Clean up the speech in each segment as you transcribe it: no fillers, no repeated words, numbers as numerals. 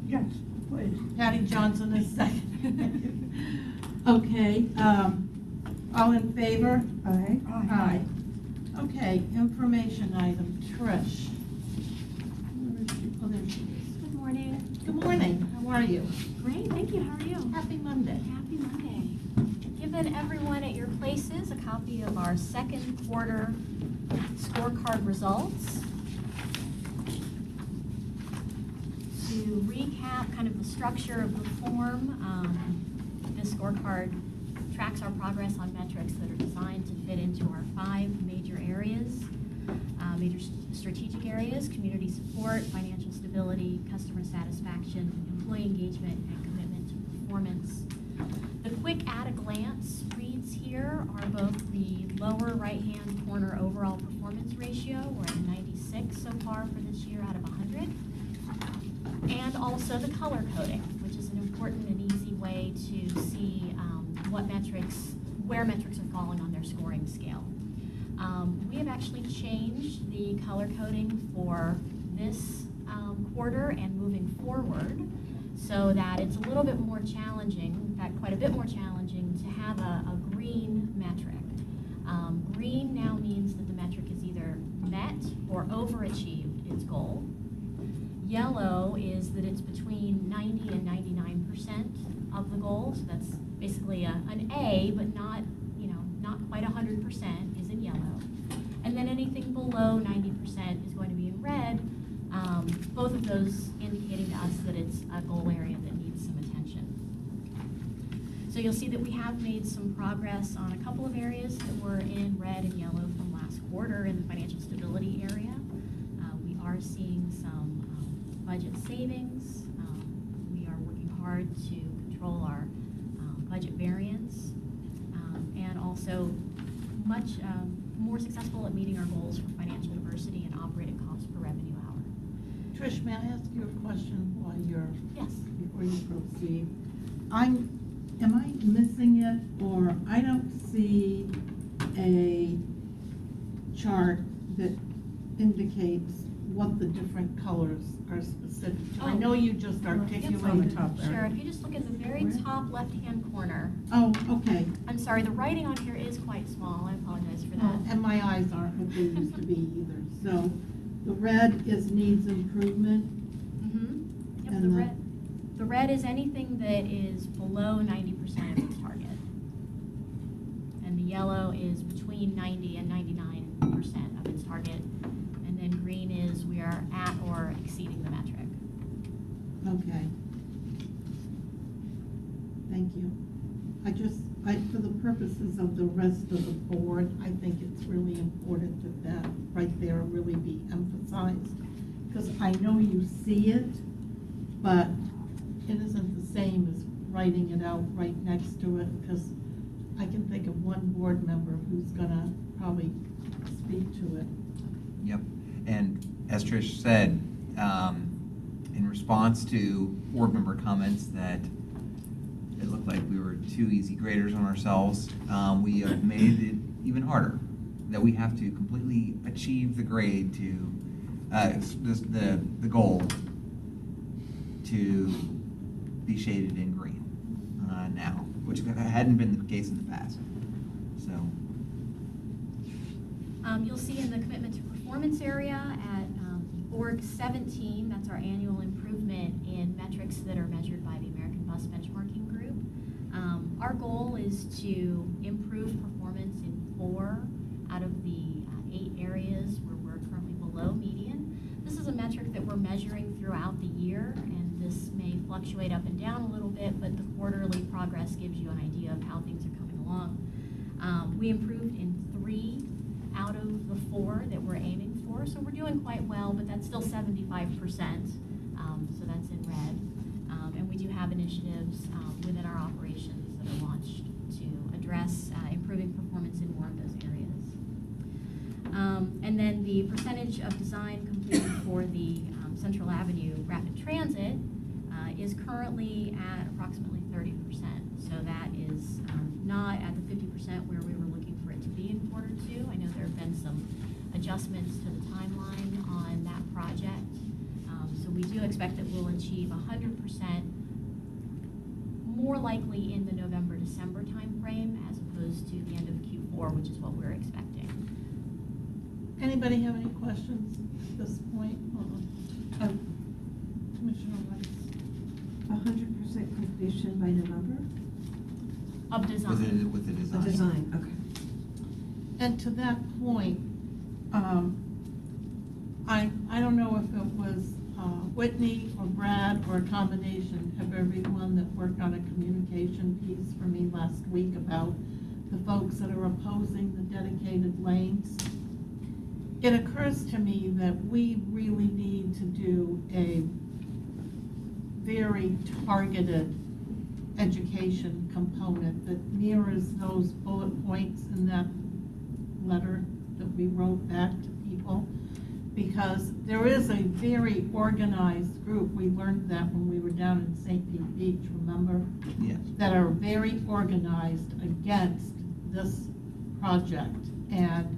Yes, please. Patty Johnson is second. Okay, all in favor? Aye. Aye. Okay, information item, Trish. Where is she? Oh, there she is. Good morning. Good morning, how are you? Great, thank you. How are you? Happy Monday. Happy Monday. Given everyone at your places a copy of our second quarter scorecard results. To recap kind of the structure of the form, this scorecard tracks our progress on metrics that are designed to fit into our 5 major areas, major strategic areas: community support, financial stability, customer satisfaction, employee engagement, and commitment to performance. The quick at-a-glance reads here are both the lower right-hand corner overall performance ratio, we're at 96 so far for this year out of 100, and also the color coding, which is an important and easy way to see where metrics are falling on their scoring scale. We have actually changed the color coding for this quarter and moving forward so that it's a little bit more challenging, in fact quite a bit more challenging, to have a green metric. Green now means that the metric is either met or overachieved its goal. Yellow is that it's between 90 and 99% of the goal, so that's basically an A, but not quite 100% is in yellow. And then anything below 90% is going to be in red, both of those indicating to us that it's a goal area that needs some attention. So you'll see that we have made some progress on a couple of areas that were in red and yellow from last quarter in the financial stability area. We are seeing some budget savings. We are working hard to control our budget variance, and also much more successful at meeting our goals for financial diversity and operating costs per revenue hour. Trish, may I ask you a question while Yes. before you proceed? Am I missing it, or I don't see a chart that indicates what the different colors are specific to? I know you just articulated. on the top there. Sure, if you just look at the very Where? top left-hand corner. Oh, okay. I'm sorry, the writing on here is quite small. I apologize for that. And my eyes aren't what they used to be either. So the red is needs improvement. Mm-hmm. Yep, And the red is anything that is below 90% of its target. And the yellow is between 90 and 99% of its target. And then green is we are at or exceeding the metric. Okay. Thank you. For the purposes of the rest of the board, I think it's really important that right there really be emphasized. Because I know you see it, but it isn't the same as writing it out right next to it, because I can think of one board member who's gonna probably speak to it. Yep, and as Trish said, in response to board member comments that it looked like we were too easy graders on ourselves, we have made it even harder, that we have to completely achieve the grade to, the goal to be shaded in green now, which hadn't been the case in the past, so. You'll see in the commitment to performance area at Org 17, that's our annual improvement in metrics that are measured by the American Bus Benchmarking Group. Our goal is to improve performance in 4 out of the 8 areas where we're currently below median. This is a metric that we're measuring throughout the year, and this may fluctuate up and down a little bit, but the quarterly progress gives you an idea of how things are coming along. We improved in 3 out of the 4 that we're aiming for, so we're doing quite well, but that's still 75%, so that's in red. And we do have initiatives within our operations that are launched to address improving performance in more of those areas. And then the percentage of design completed for the Central Avenue Rapid Transit is currently at approximately 30%. So that is not at the 50% where we were looking for it to be in quarter 2. I know there have been some adjustments to the timeline on that project. So we do do expect that we'll achieve 100% more likely in the November-December timeframe as opposed to the end of Q4, which is what we're expecting. Anybody have any questions at this point? Commissioner Weiss? 100% completion by November? Of design. With the The design. design, okay. And to that point, I don't know if it was Whitney or Brad or a combination of everyone that worked on a communication piece for me last week about the folks that are opposing the dedicated lanes. It occurs to me that we really need to do a very targeted education component that mirrors those bullet points in that letter that we wrote back to people. Because there is a very organized group, we learned that when we were down in St. Pete Beach, remember? Yes. That are very organized against this project. And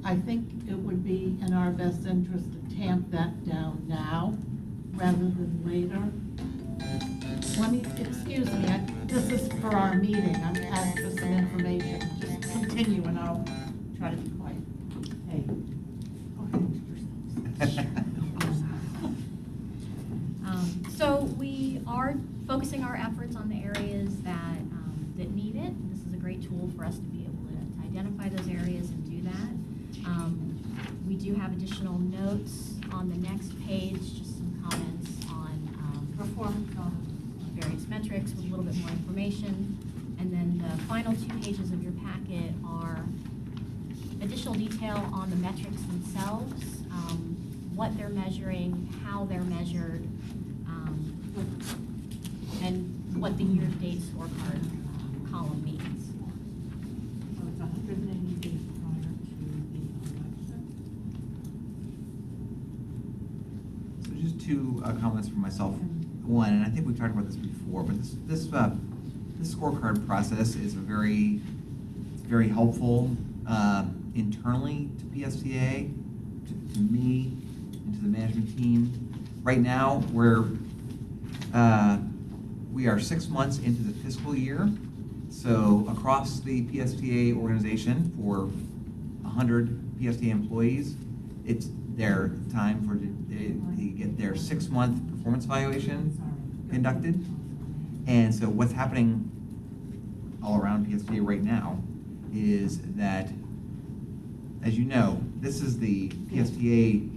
I think it would be in our best interest to tamp that down now rather than later. Let me, excuse me, this is for our meeting, I'm asking for some information. Just continue and I'll try to be quiet. Hey. So we are focusing our efforts on the areas that need it. This is a great tool for us to be able to identify those areas and do that. We do have additional notes on the next page, just some comments on performance on various metrics with a little bit more information. And then the final 2 pages of your packet are additional detail on the metrics themselves, what they're measuring, how they're measured, and what the year-to-date scorecard column means. So it's 180 days prior to the election. So just 2 comments from myself. One, and I think we've talked about this before, but this scorecard process is very helpful internally to PSTA, to me, and to the management team. Right now, we are 6 months into the fiscal year. So across the PSTA organization, for 100 PSTA employees, it's their time to get their 6-month performance evaluation conducted. And so what's happening all around PSTA right now is that, as you know, this is the PSTA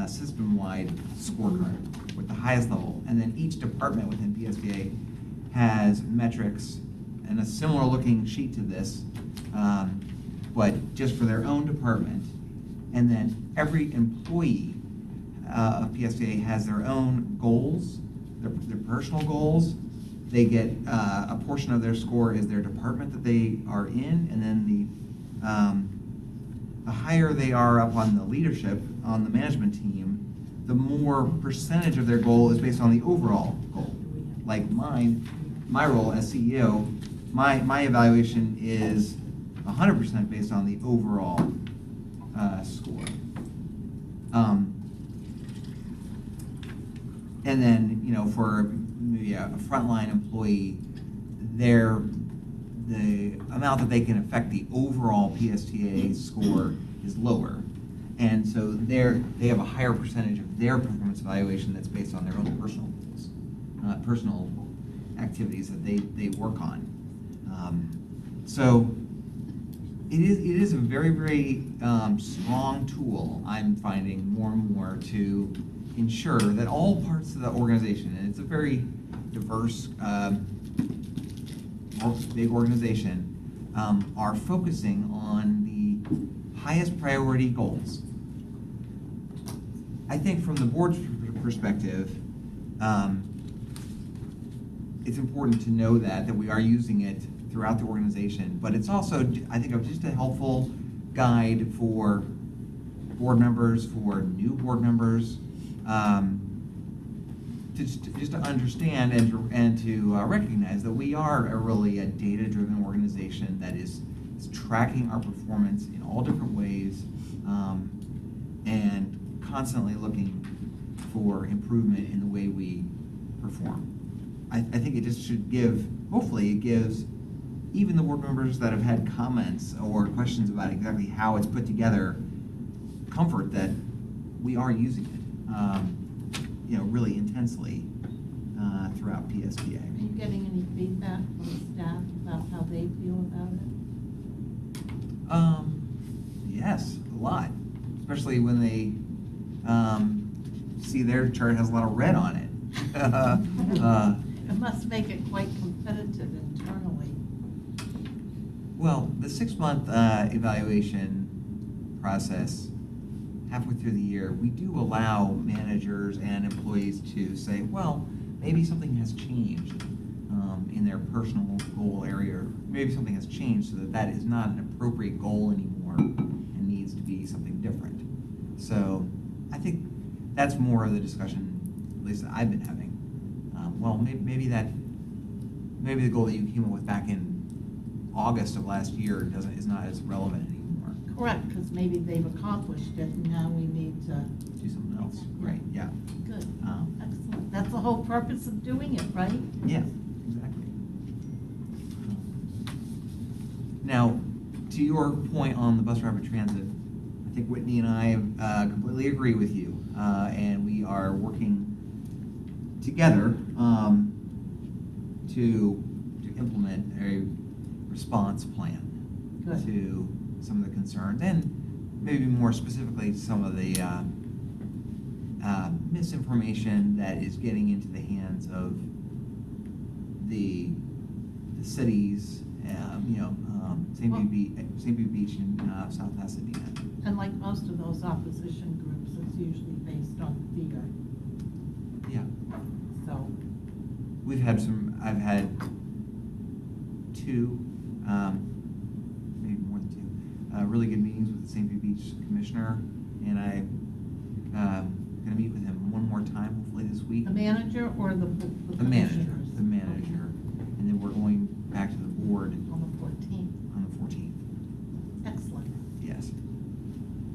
system-wide scorecard with the highest level. And then each department within PSTA has metrics and a similar looking sheet to this, but just for their own department. And then every employee of PSTA has their own goals, their personal goals. They get a portion of their score is their department that they are in, and then the higher they are up on the leadership, on the management team, the more percentage of their goal is based on the overall goal. Like my role as CEO, my evaluation is 100% based on the overall score. And then, for maybe a frontline employee, the amount that they can affect the overall PSTA score is lower. And so they have a higher percentage of their performance evaluation that's based on their own personal goals, personal activities that they work on. So it is a very, very strong tool, I'm finding more and more, to ensure that all parts of the organization, and it's a very diverse, big organization, are focusing on the highest priority goals. I think from the board's perspective, it's important to know that we are using it throughout the organization, but it's also, I think, just a helpful guide for board members, for new board members, just to understand and to recognize that we are really a data-driven organization that is tracking our performance in all different ways, and constantly looking for improvement in the way we perform. I think it just should give, hopefully it gives even the board members that have had comments or questions about exactly how it's put together comfort that we are using it, really intensely throughout PSTA. Are you getting any feedback from the staff about how they feel about it? Yes, a lot, especially when they see their chart has a lot of red on it. It must make it quite competitive internally. Well, the 6-month evaluation process, halfway through the year, we do allow managers and employees to say, well, maybe something has changed in their personal goal area, or maybe something has changed so that that is not an appropriate goal anymore and needs to be something different. So I think that's more of the discussion, at least that I've been having. Well, maybe the goal that you came up with back in August of last year is not as relevant anymore. Correct, because maybe they've accomplished it and now we need to. Do something else, right, yeah. Good, excellent. That's the whole purpose of doing it, right? Yeah, exactly. Now, to your point on the bus rapid transit, I think Whitney and I completely agree with you, and we are working together to implement a response plan Good. to some of the concerns, and maybe more specifically some of the misinformation that is getting into the hands of the cities, St. Pete Beach and South Pasadena. And like most of those opposition groups, it's usually based on fear, Yeah, so. I've had two, maybe more than two, really good meetings with the St. Pete Beach Commissioner, and I'm gonna meet with him one more time, hopefully this week. The manager or the The manager, commissioners? the manager, and then we're going back to the board On the 14th. on the 14th, Excellent, yes.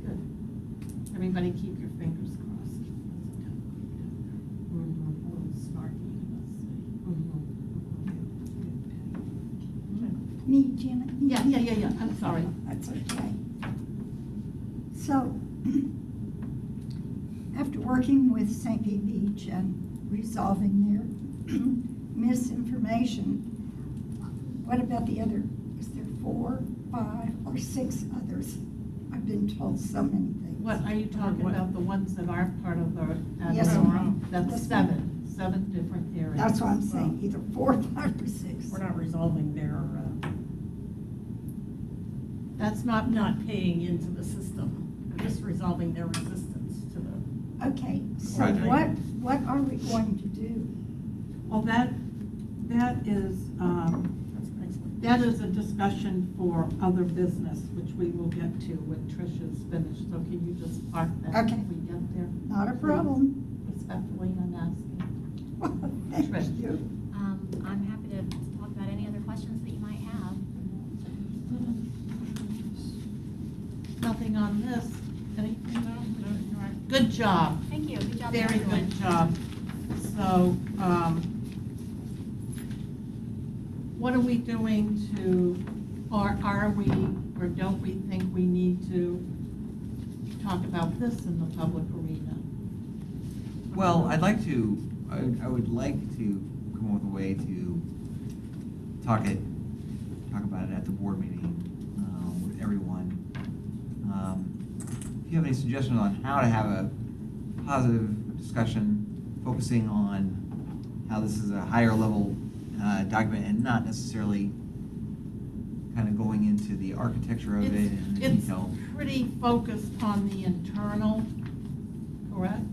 good. Everybody keep your fingers crossed. A little snarky, Me, Janet? Yeah, I'm sorry. That's okay. So, after working with St. Pete Beach and resolving their misinformation, what about the other, is there 4, 5, or 6 others? I've been told so many things. What, are you talking about the ones that aren't part of our? Yes, ma'am. That's Yes, 7 different areas. That's what I'm saying, either 4, 5, or 6. We're not resolving their, That's not paying into the system. We're just resolving their resistance to the. Okay, so Right. what are we going to do? Well, that is, That's the next one. that is a discussion for other business, which we will get to when Tricia's finished. So can you just park that Okay. when we get there? Not a problem. Respectfully, I'm asking. Thank you. I'm happy to talk about any other questions that you might have. Nothing on this. Anything? No. Good job. Thank you, good job. Very everyone. good job. So, what are we doing to, or are we, or don't we think we need to talk about this in the public arena? Well, I would like to come up with a way to talk about it at the board meeting with everyone. If you have any suggestions on how to have a positive discussion focusing on how this is a higher level document and not necessarily kind of going into the architecture of it and the It's detail. pretty focused on the internal, correct?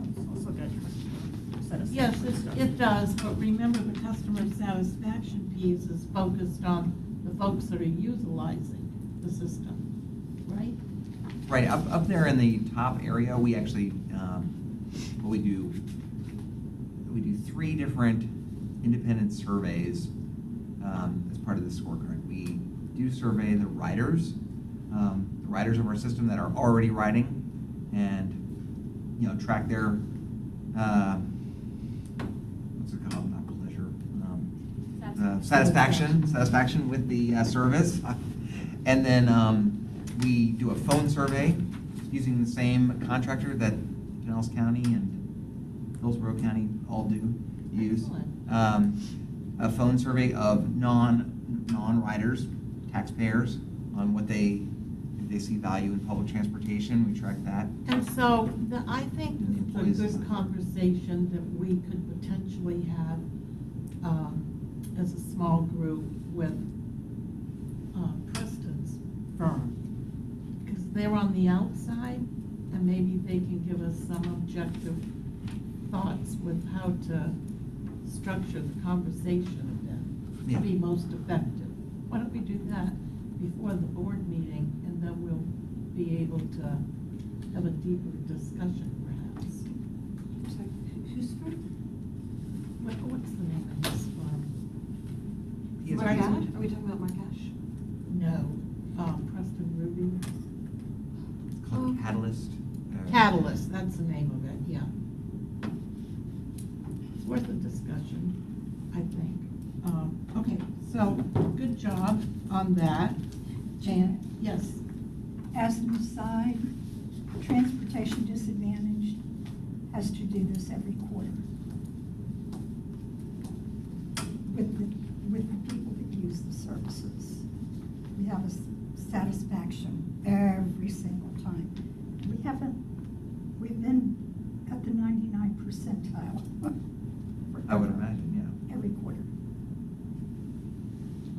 It's also got customer satisfaction Yes, stuff. it does, but remember the customer satisfaction piece is focused on the folks that are utilizing the system, right? Right, up there in the top area, we actually, we do 3 different independent surveys as part of the scorecard. We do survey the riders of our system that are already riding, and track their, what's it called, not pleasure, satisfaction with the service. And then we do a phone survey using the same contractor that Pinellas County and Hillsborough County all use. Excellent. A phone survey of non-riders, taxpayers, on what if they see value in public transportation. We track that. And so, I think And the it's employees a is good like- conversation that we could potentially have as a small group with Preston's firm. Because they're on the outside, and maybe they can give us some objective thoughts with how to structure the conversation Yeah. to be most effective. Why don't we do that before the board meeting, and then we'll be able to have a deeper discussion perhaps. So, who's first? What's the name of this firm? Yes, Markash? Are we talking about Markash? No, Preston Ruby. It's called Catalyst. Catalyst, that's the name of it, yeah. It's worth a discussion, I think. Okay, so, good job on that. Janet, Yes, as an aside, transportation disadvantaged has to do this every quarter with the people that use the services. We have a satisfaction every single time. We've been at the 99 percentile. I would imagine, yeah, Every quarter.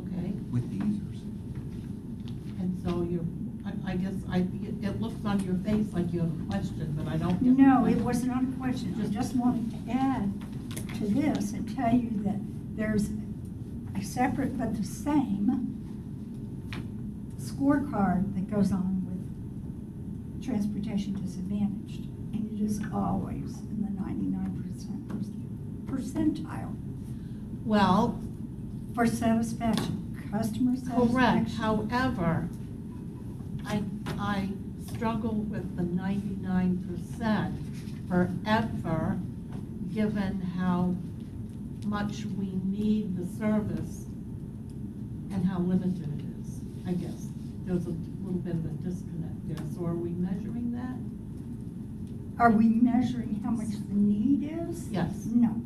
okay. with the users. And so I guess it looks on your face like you have a question, but I don't get. No, it was not a question. I just wanted to add to this and tell you that there's a separate but the same scorecard that goes on with transportation disadvantaged. And it is always in the 99% percentile Well, for satisfaction, customer satisfaction. correct, however, I struggle with the 99% forever, given how much we need the service and how limited it is, I guess. There's a little bit of a disconnect there, so are we measuring that? Are we measuring how much the need is? Yes. No.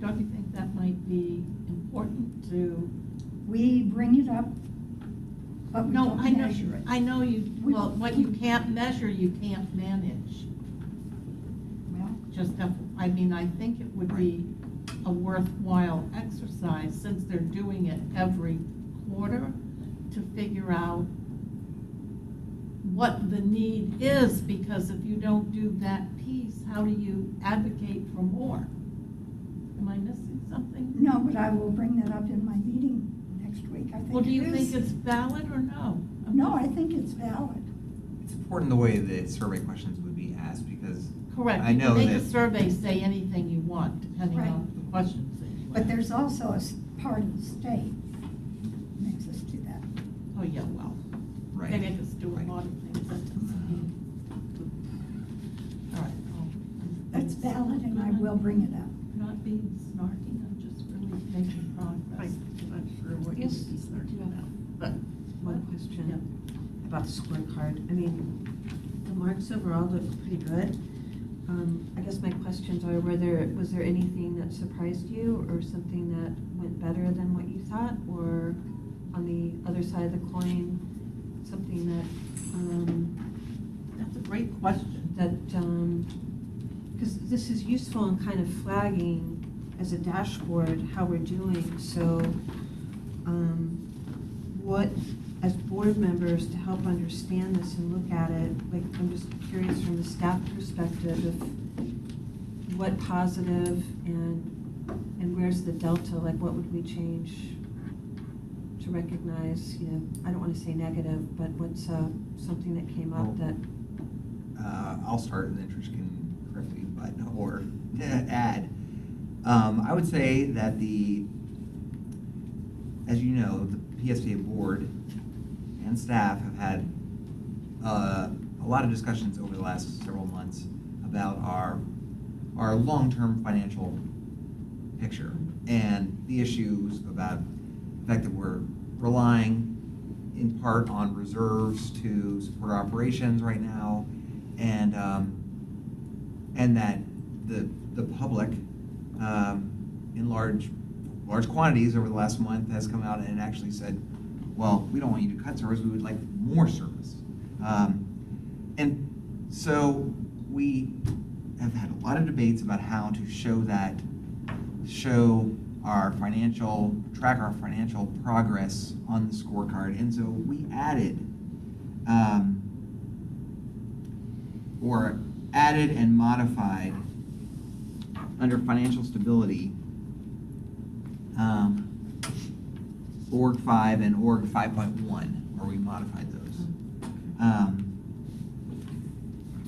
Don't you think that might be important to? We bring it up, but we No, don't I know, measure it. I know you, well, what you can't measure, you can't manage. Well, I mean, I think it would be a worthwhile exercise, since they're doing it every quarter, to figure out what the need is, because if you don't do that piece, how do you advocate for more? Am I missing something? no, but I will bring that up in my meeting next week. I think Well, do you it think is. it's valid or no? No, I think it's valid. It's important the way the survey questions would be asked, because Correct. I know You can make that- a survey say anything you want, depending Right. on the questions that you But ask. there's also a part of the state makes us do that. Oh, yeah, well, Right. they make us do a Right. lot of things, that doesn't mean. All right. well, I'm- That's valid, and I will bring it up. Not being snarky, I'm just really making progress. I'm not sure what you Yes, would be snarky yeah. about, but. One question Yeah. about the scorecard. I mean, the marks overall look pretty good. I guess my questions are, was there anything that surprised you, or something that went better than what you thought? Or on the other side of the coin, something that, That's a great question. because this is useful in kind of flagging as a dashboard how we're doing. So what, as board members, to help understand this and look at it, like, I'm just curious from the staff perspective, if what positive and where's the delta, like what would we change to recognize, I don't want to say negative, but what's something that came up Well, that, I'll start and then Trish can correct me, or add. I would say that as you know, the PSTA board and staff have had a lot of discussions over the last several months about our long-term financial picture and the issues about the fact that we're relying in part on reserves to support our operations right now, and that the public in large quantities over the last month has come out and actually said, well, we don't want you to cut service, we would like more service. And so we have had a lot of debates about how to track our financial progress on the scorecard. And so we added and modified under financial stability Org 5 and Org 5.1, where we modified those.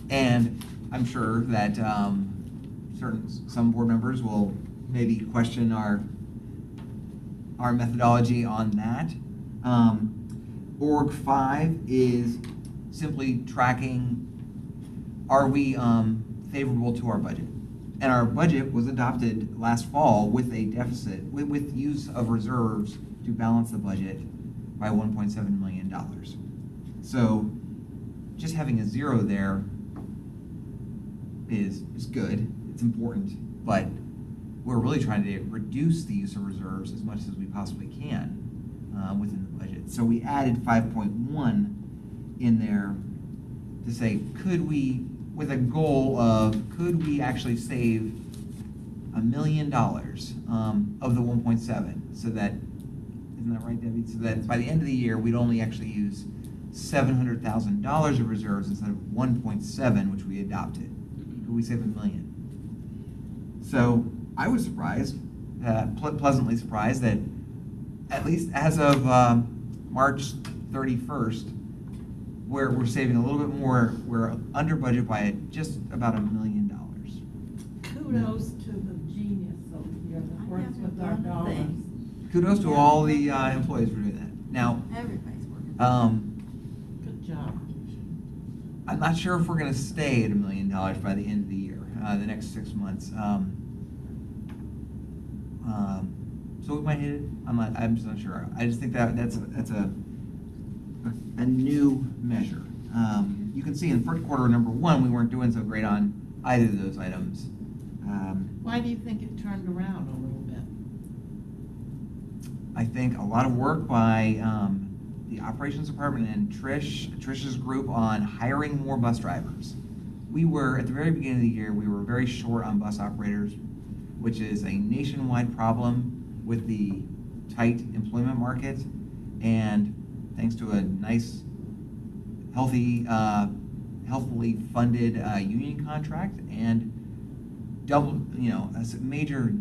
And I'm sure that some board members will maybe question our methodology on that. Org 5 is simply tracking, are we favorable to our budget? And our budget was adopted last fall with a deficit, with use of reserves to balance the budget by $1.7 million. So just having a zero there is good, it's important, but we're really trying to reduce the use of reserves as much as we possibly can within the budget. So we added 5.1 in there to say, could we, with a goal of, could we actually save $1 million of the 1.7, so that, isn't that right, Debbie? So that by the end of the year, we'd only actually use $700,000 of reserves instead of 1.7, which we adopted. Could we save $1 million? So I was surprised, pleasantly surprised, that at least as of March 31st, we're saving a little bit more. We're under budget by just about $1 million. Kudos to the genius over here that works with our dollars. Kudos to all the employees for doing that. Now, Everybody's working. Good job. I'm not sure if we're going to stay at $1 million by the end of the year, the next 6 months. So we might hit it. I'm just not sure. I just think that's a new measure. You can see in first quarter number 1, we weren't doing so great on either of those items. Why do you think it turned around a little bit? I think a lot of work by the operations department and Trish's group on hiring more bus drivers. We were, at the very beginning of the year, we were very short on bus operators, which is a nationwide problem with the tight employment market. And thanks to a nice, healthily funded union contract and a major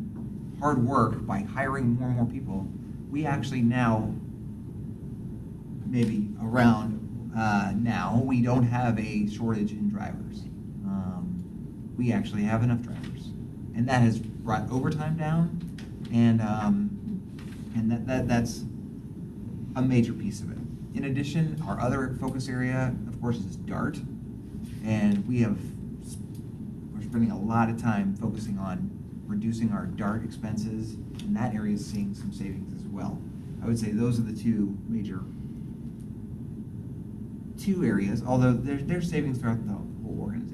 hard work by hiring more and more people, we actually now, maybe around now, we don't have a shortage in drivers. We actually have enough drivers, and that has brought overtime down, and that's a major piece of it. In addition, our other focus area, of course, is DART, and we're spending a lot of time focusing on reducing our DART expenses, and that area is seeing some savings as well. I would say those are the two areas, although there's savings throughout the whole organization.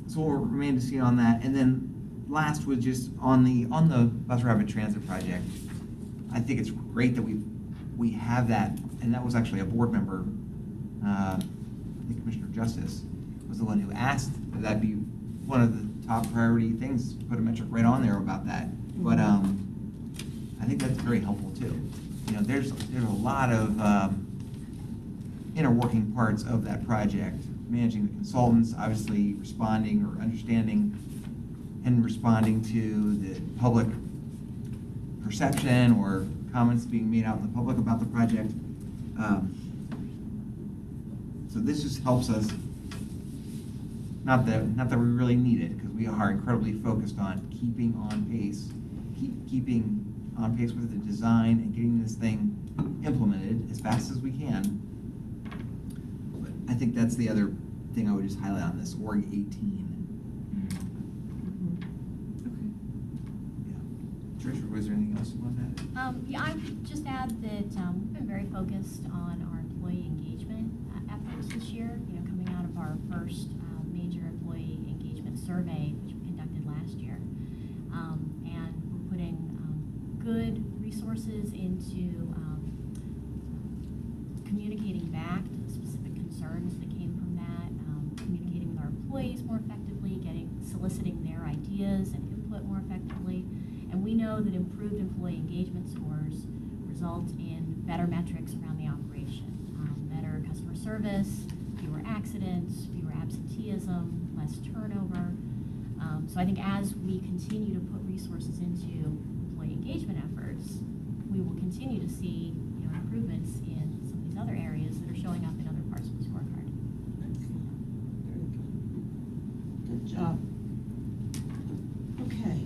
So we'll remain to see on that. And then last was just on the bus rapid transit project. I think it's great that we have that, and that was actually a board member, I think Commissioner Justice was the one who asked that be one of the top priority things, put a metric right on there about that. But I think that's very helpful too. There's a lot of inner working parts of that project, managing the consultants, obviously responding or understanding and responding to the public perception or comments being made out in the public about the project. So this just helps us, not that we really need it, because we are incredibly focused on keeping on pace with the design and getting this thing implemented as fast as we can. But I think that's the other thing I would just highlight on this, Org 18. Yeah. Tricia, was there anything else you wanted to add? Yeah, I would just add that we've been very focused on our employee engagement efforts this year. You know, coming out of our first major employee engagement survey, which we conducted last year, and we're putting good resources into communicating back to the specific concerns that came from that, communicating with our employees more effectively, soliciting their ideas and input more effectively. And we know that improved employee engagement scores result in better metrics around the operation, better customer service, fewer accidents, fewer absenteeism, less turnover. So I think as we continue to put resources into employee engagement efforts, we will continue to see, you know, improvements in some of these other areas that are showing up in other parts of the scorecard. Excellent. Very good. Good job. Okay.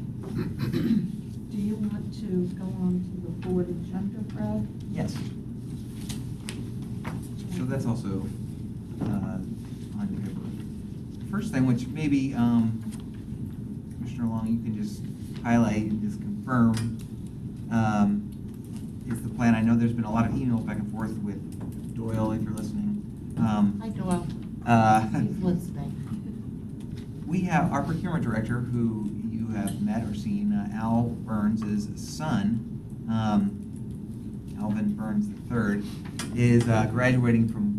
Do you want to go on to the board agenda, Brad? Yes. So that's also on your paper. First thing, which maybe Commissioner Long, you can just highlight and just confirm, is the plan. I know there's been a lot of email back and forth with Doyle, if you're listening. Hi, Doyle. He's listening. We have our procurement director, who you have met or seen, Al Burns' son, Alvin Burns III, is graduating from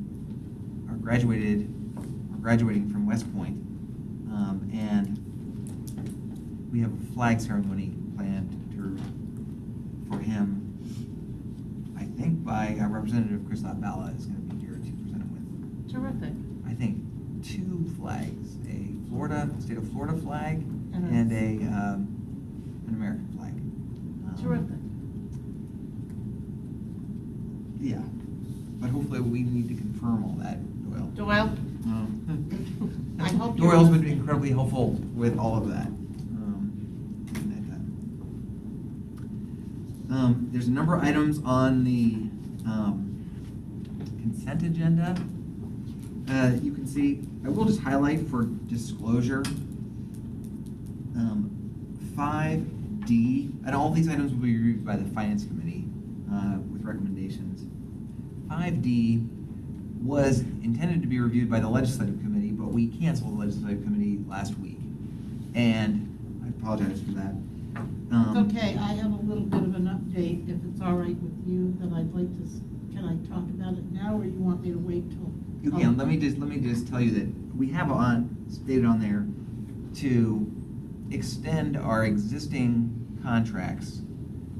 West Point, and we have a flag ceremony planned for him. I think by Representative Chris Bala is going to be here to present him with. Terrific. I think 2 flags: a state of Florida flag and an American flag. Terrific. Yeah, but hopefully we need to confirm all that, Doyle. Doyle? I hope you're Doyle's been listening. incredibly helpful with all of that. There's a number of items on the consent agenda. You can see, I will just highlight for disclosure, 5D, and all these items will be reviewed by the Finance Committee with recommendations. 5D was intended to be reviewed by the Legislative Committee, but we canceled the Legislative Committee last week. And I apologize for that. It's okay, I have a little bit of an update, if it's all right with you, that I'd like to, can I talk about it now, or you want me to wait till? You can. Let me just tell you that we have stated on there to extend our existing contracts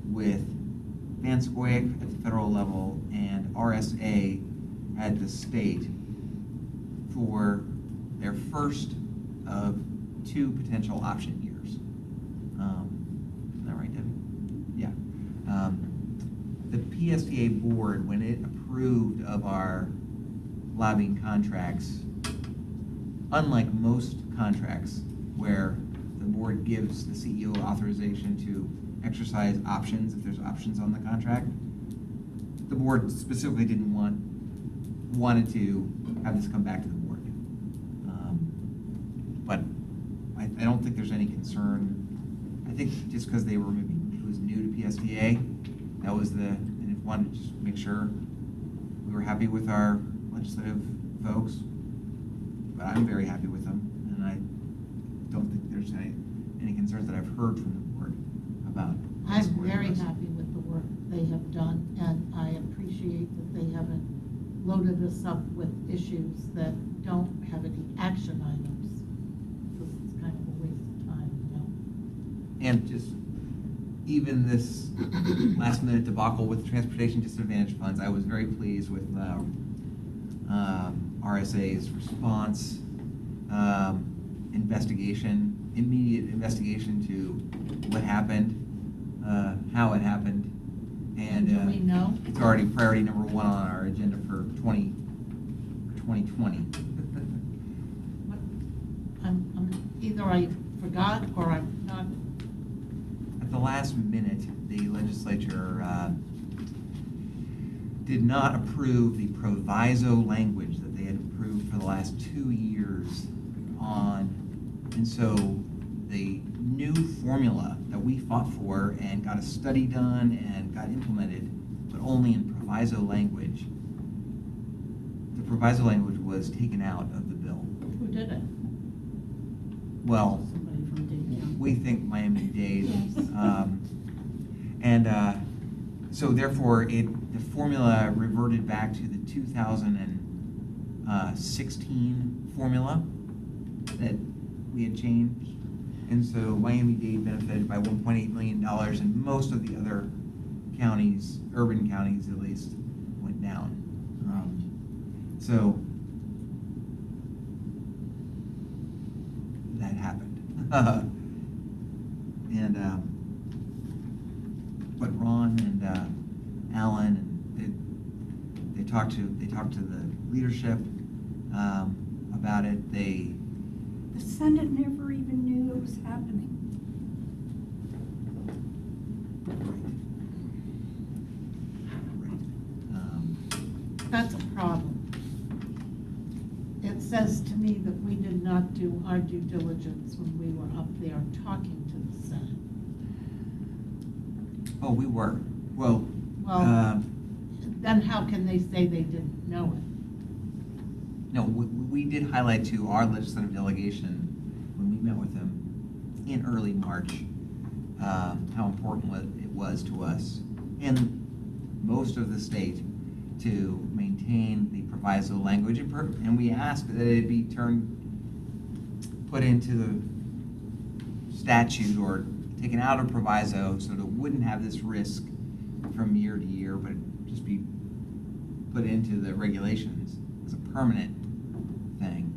with Vanscoy at the federal level and RSA at the state for their first of 2 potential option years. Is that right, Debbie? Yeah. The PSTA board, when it approved of our lobbying contracts, unlike most contracts where the board gives the CEO authorization to exercise options if there's options on the contract, the board specifically wanted to have this come back to the board. But I don't think there's any concern. I think just because it was new to PSTA, that was and if wanted to just make sure we were happy with our legislative folks, but I'm very happy with them, and I don't think there's any concerns that I've heard from the board about. I'm supporting very us. happy with the work they have done, and I appreciate that they haven't loaded us up with issues that don't have any action items, because it's kind of a waste of time, you know? And just even this last minute debacle with transportation disadvantage funds, I was very pleased with RSA's response, immediate investigation to what happened, how it happened, and Do we know? it's already priority number 1 on our agenda for 2020. Either I forgot or I'm not. At the last minute, the legislature did not approve the proviso language that they had approved for the last 2 years on, and so the new formula that we fought for and got a study done and got implemented, but only in proviso language, the proviso language was taken out of the bill. Who did it? Well, Somebody from Dade County. we think Miami-Dade. Yes. And so therefore, the formula reverted back to the 2016 formula that we had changed. And so Miami-Dade benefited by $1.8 million, and most of the other counties, urban counties at least, went down. So that happened. And but Ron and Alan, they talked to the leadership about it. The Senate never even knew it was happening. That's a problem. It says to me that we did not do our due diligence when we were up there talking to the Senate. Oh, we were. Well, Well, then how can they say they didn't know it? no, we did highlight to our legislative delegation when we met with them in early March how important it was to us and most of the state to maintain the proviso language, and we asked that it be put into the statute or taken out of proviso so that it wouldn't have this risk from year to year, but just be put into the regulations as a permanent thing.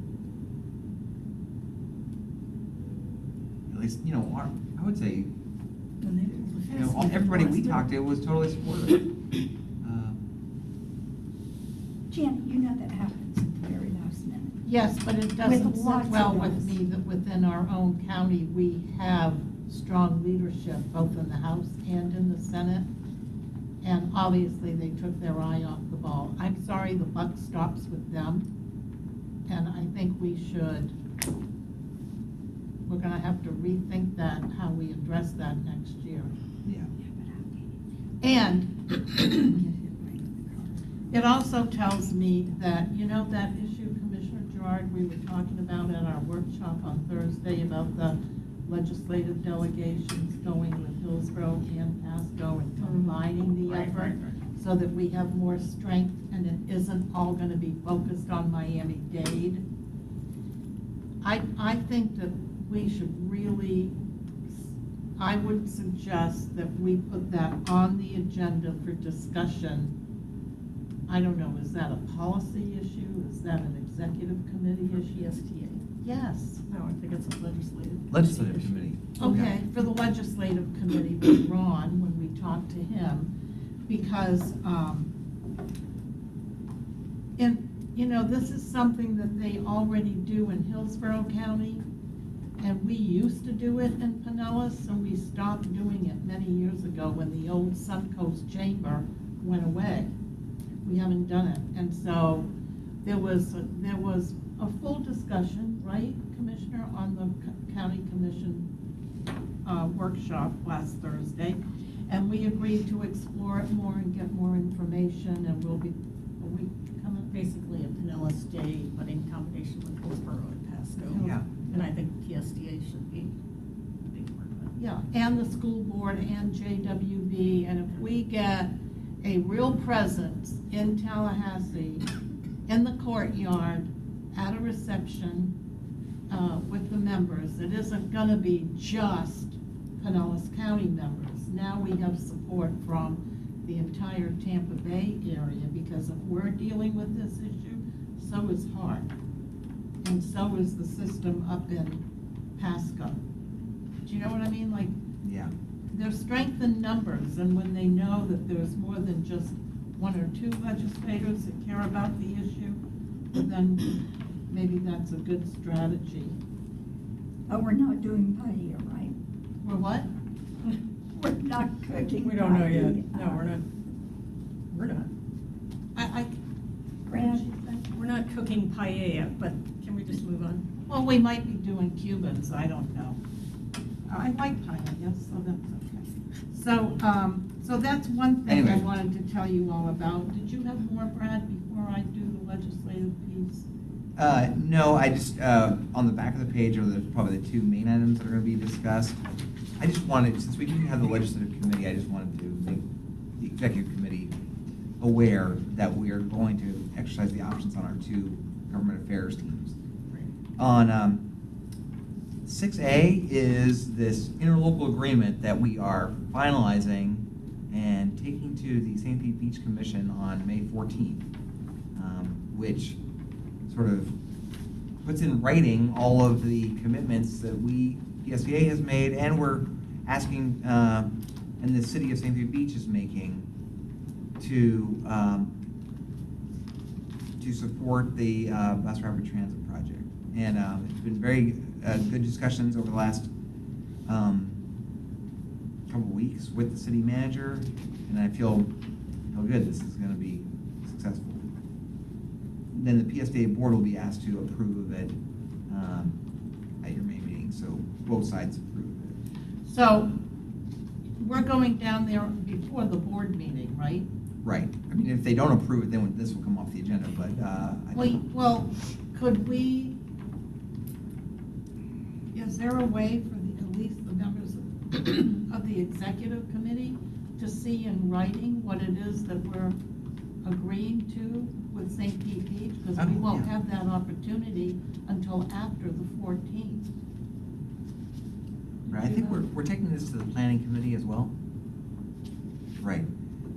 At least, I would say, everybody we talked to was totally supportive. Janet, you know that happens at the very last minute. Yes, but it doesn't With lots sit of well with those. me that within our own county, we have strong leadership, both in the House and in the Senate. And obviously, they took their eye off the ball. I'm sorry, the buck stops with them. And I think we're gonna have to rethink that, how we address that next year. Yeah. And it also tells me that, that issue, Commissioner Gerard, we were talking about at our workshop on Thursday about the legislative delegations going with Hillsborough and Pasco and combining the effort so that we have more strength and it isn't all going to be focused on Miami-Dade. I think that we should really, I would suggest that we put that on the agenda for discussion. I don't know, is that a policy issue? Is that an executive committee issue? PSTA. Yes. No, I think it's a legislative. Legislative committee. Okay, for the legislative committee with Ron, when we talked to him, because, this is something that they already do in Hillsborough County, and we used to do it in Pinellas, so we stopped doing it many years ago when the old Suncoast Chamber went away. We haven't done it, and so there was a full discussion, right, Commissioner, on the County Commission workshop last Thursday, and we agreed to explore it more and get more information, and we'll be coming. Basically a Pinellas Day, but in combination with Hillsborough and Pasco. Yeah. And I think PSTA should be a big part of it. Yeah, and the school board and JWB, and if we get a real presence in Tallahassee, in the courtyard, at a reception with the members, it isn't gonna be just Pinellas County members. Now we have support from the entire Tampa Bay area, because if we're dealing with this issue, so is Hart. And so is the system up in Pasco. Do you know what I mean? Like, Yeah. there's strength in numbers, and when they know that there's more than just one or two legislators that care about the issue, then maybe that's a good strategy. Oh, we're not doing paella, right? We're what? We're not cooking. We don't know yet. paella. No, we're not. We're not. I Brad, We're not not cooking paella, but can we just move on? Well, we might be doing Cubans, I don't know. I like paella, so that's okay. So that's one thing I Anyway. wanted to tell you all about. Did you have more, Brad, before I do the legislative piece? No, I just, on the back of the page are probably the two main items that are gonna be discussed. I just wanted, since we didn't have the legislative committee, I just wanted to make the executive committee aware that we are going to exercise the options on our two government affairs teams. On 6A is this interlocal agreement that we are finalizing and taking to the St. Pete Beach Commission on May 14th, which sort of puts in writing all of the commitments that PSTA has made, and we're asking, and the city of St. Pete Beach is making to support the bus rapid transit project. And it's been very good discussions over the last couple of weeks with the city manager, and I feel good this is going to be successful. Then the PSTA board will be asked to approve of it at your May meeting, so both sides approve of it. So we're going down there before the board meeting, right? Right. I mean, if they don't approve it, then this will come off the agenda, but Well, could we, is there a way for at least the members of the executive committee to see in writing what it is that we're agreeing to with St. Pete Beach? Because we won't Yeah. have that opportunity until after the 14th. Right, I think we're taking this to the planning committee as well. Right.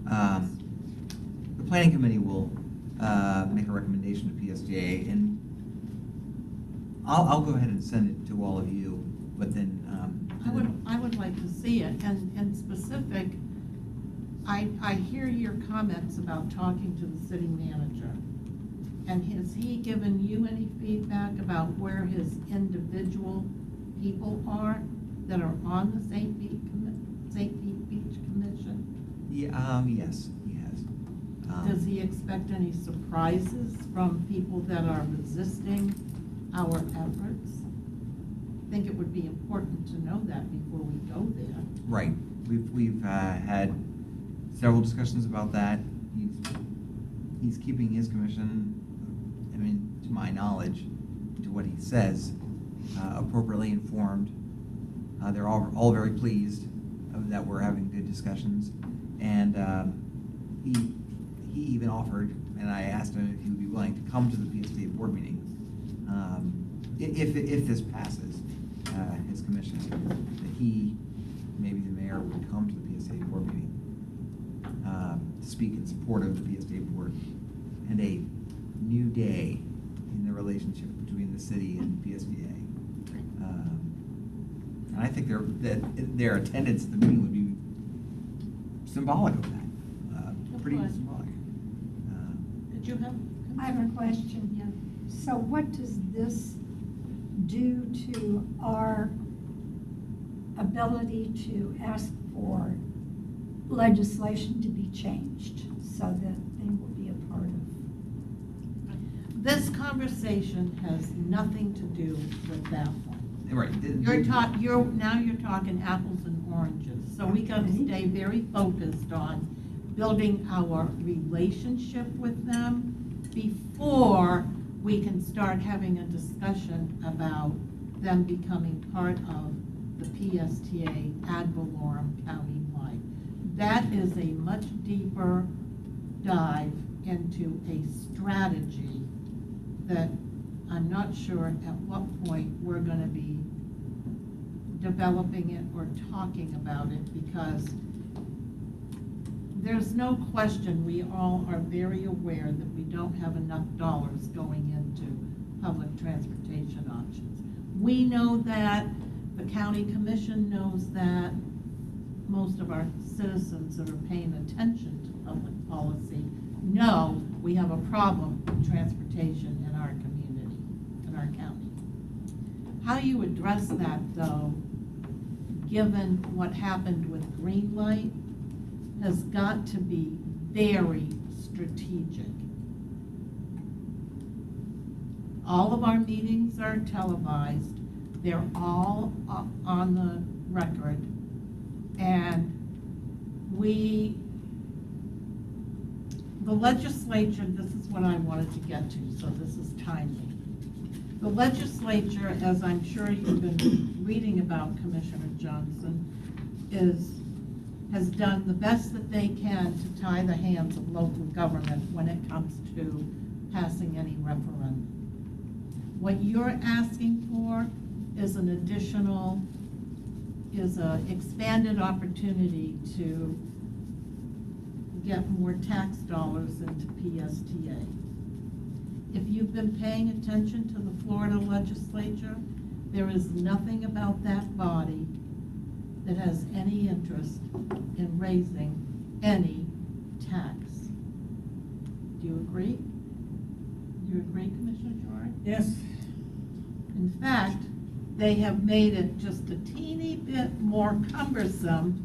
The planning committee will make a recommendation to PSTA, and I'll go ahead and send it to all of you, but then. I would like to see it, and in specific, I hear your comments about talking to the city manager. And has he given you any feedback about where his individual people are that are on the St. Pete Beach Commission? Yeah, yes, he has. Does he expect any surprises from people that are resisting our efforts? I think it would be important to know that before we go there. Right, we've had several discussions about that. He's keeping his commission, I mean, to my knowledge, to what he says, appropriately informed. They're all very pleased that we're having good discussions, and he even offered, and I asked him if he would be willing to come to the PSTA board meeting if this passes his commission, that he, maybe the mayor, would come to the PSTA board meeting to speak in support of the PSTA board and a new day in the relationship between the city and PSTA. And I think their attendance at the meeting would be symbolic of that, pretty Good. symbolic. Did you have? I have a question. Yeah. So what does this do to our ability to ask for legislation to be changed so that they will be a part of? This conversation has nothing to do with that one. Right. You're talking apples and oranges, so we got to stay very focused on building our relationship with them before we can start having a discussion about them becoming part of the PSTA ad valorem countywide. That is a much deeper dive into a strategy that I'm not sure at what point we're going to be developing it or talking about it, because there's no question we all are very aware that we don't have enough dollars going into public transportation options. We know that, the county commission knows that, most of our citizens that are paying attention to public policy know we have a problem with transportation in our community, in our county. How you address that, though, given what happened with Green Light, has got to be very strategic. All of our meetings are televised. They're all on the record. And the legislature, this is what I wanted to get to, so this is timely. The legislature, as I'm sure you've been reading about, Commissioner Johnson, has done the best that they can to tie the hands of local government when it comes to passing any referendum. What you're asking for is an expanded opportunity to get more tax dollars into PSTA. If you've been paying attention to the Florida legislature, there is nothing about that body that has any interest in raising any tax. Do you agree? Do you agree, Commissioner George? Yes. In fact, they have made it just a teeny bit more cumbersome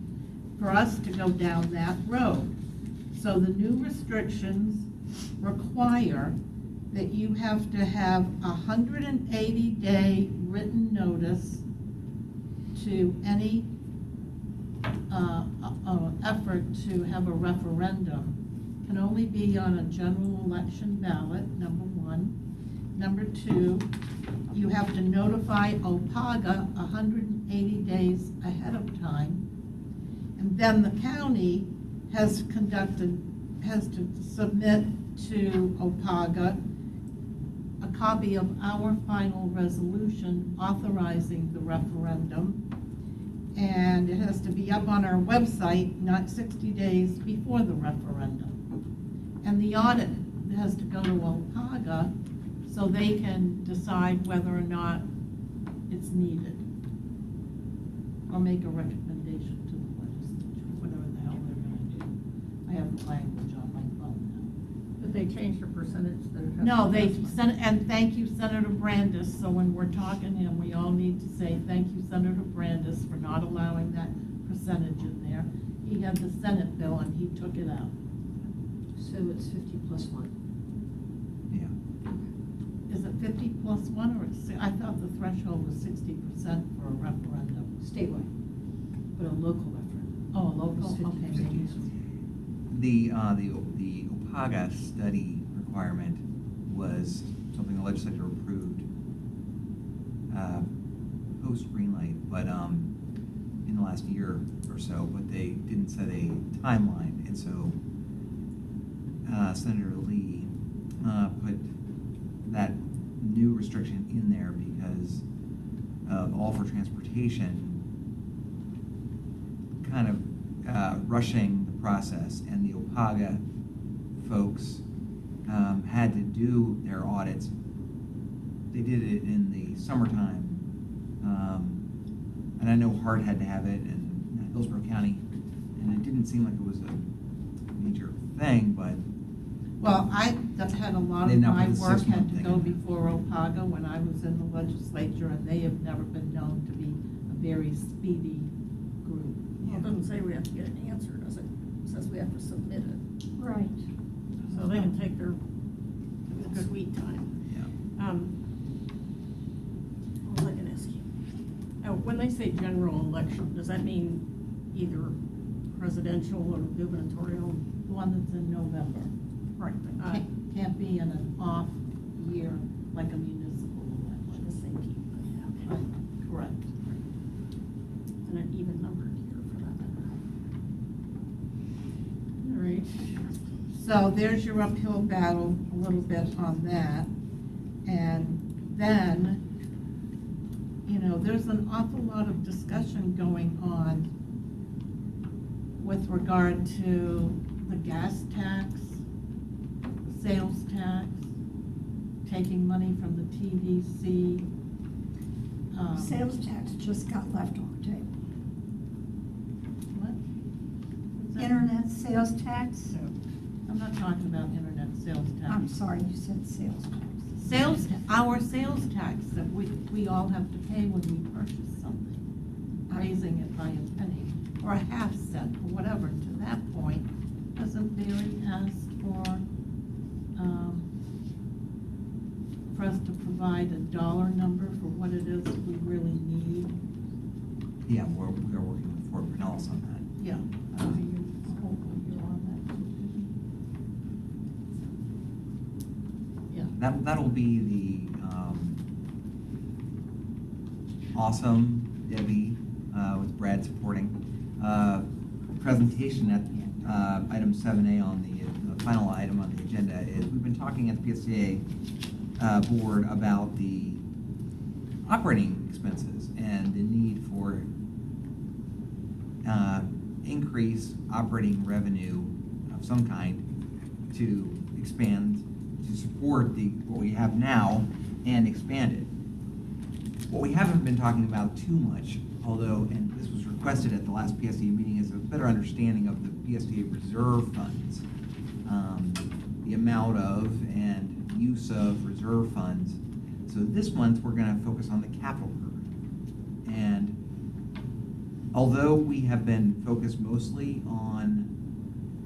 for us to go down that road. So the new restrictions require that you have to have a 180-day written notice to any effort to have a referendum. Can only be on a general election ballot, number one. Number two, you have to notify OPAGA 180 days ahead of time. And then the county has to submit to OPAGA a copy of our final resolution authorizing the referendum. And it has to be up on our website not 60 days before the referendum. And the audit has to go to OPAGA so they can decide whether or not it's needed, or make a recommendation to the legislature, whatever the hell they're gonna do. I have the language on my phone Did they change the percentage that it has? now. No, to they, pass? and thank you, Senator Brandis, so when we're talking to him, we all need to say, thank you, Senator Brandis, for not allowing that percentage in there. He had the Senate bill and he took it out. So it's 50 plus 1. Yeah. Is it 50 plus 1, or I thought the threshold was 60% for a referendum. Statewide, but a local referendum. Oh, a local, It's 50. okay. The OPAGA study requirement was something the legislature approved post Greenlight, but in the last year or so, but they didn't set a timeline, and so Senator Lee put that new restriction in there because of all for transportation kind of rushing the process, and the OPAGA folks had to do their audits. They did it in the summertime, and I know Hart had to have it, and Hillsborough County, and it didn't seem like it was a major thing, but Well, I had a lot They of not my put the work 6 had month to thing go in there. before OPAGA when I was in the legislature, and they have never been known to be a very speedy group. Well, it doesn't say we have to get an answer, does it? It says we have to submit it, Right. so they can take their sweet time. yeah. What was I gonna ask you? When they say general election, does that mean either presidential or gubernatorial? The one that's in November. Right. Can't be in an off year like a municipal The election. same people, yeah, okay. Correct. And an even numbered year for that matter. All right. So there's your uphill battle a little bit on that. And then, there's an awful lot of discussion going on with regard to the gas tax, sales tax, taking money from the TDC. Sales tax just got left on the table. What? What's that? Internet sales tax? I'm not talking about internet sales tax. I'm sorry, you said sales tax. Our sales tax that we all have to pay when we purchase something, raising it by a penny or a half cent or whatever. To that point, hasn't Barry asked for for us to provide a dollar number for what it is we really need? Yeah, we are working with Fort Pinellas on that. Yeah. Hopefully you're on that too. Yeah. That'll be the awesome Debbie with Brad supporting presentation at item 7A on the final item on the agenda. Is we've been talking at the PSTA board about the operating expenses and the need for increased operating revenue of some kind to expand, to support what we have now and expand it. What we haven't been talking about too much, although, and this was requested at the last PSTA meeting, is a better understanding of the PSTA reserve funds, the amount of and use of reserve funds. So this month, we're going to focus on the capital program. And although we have been focused mostly on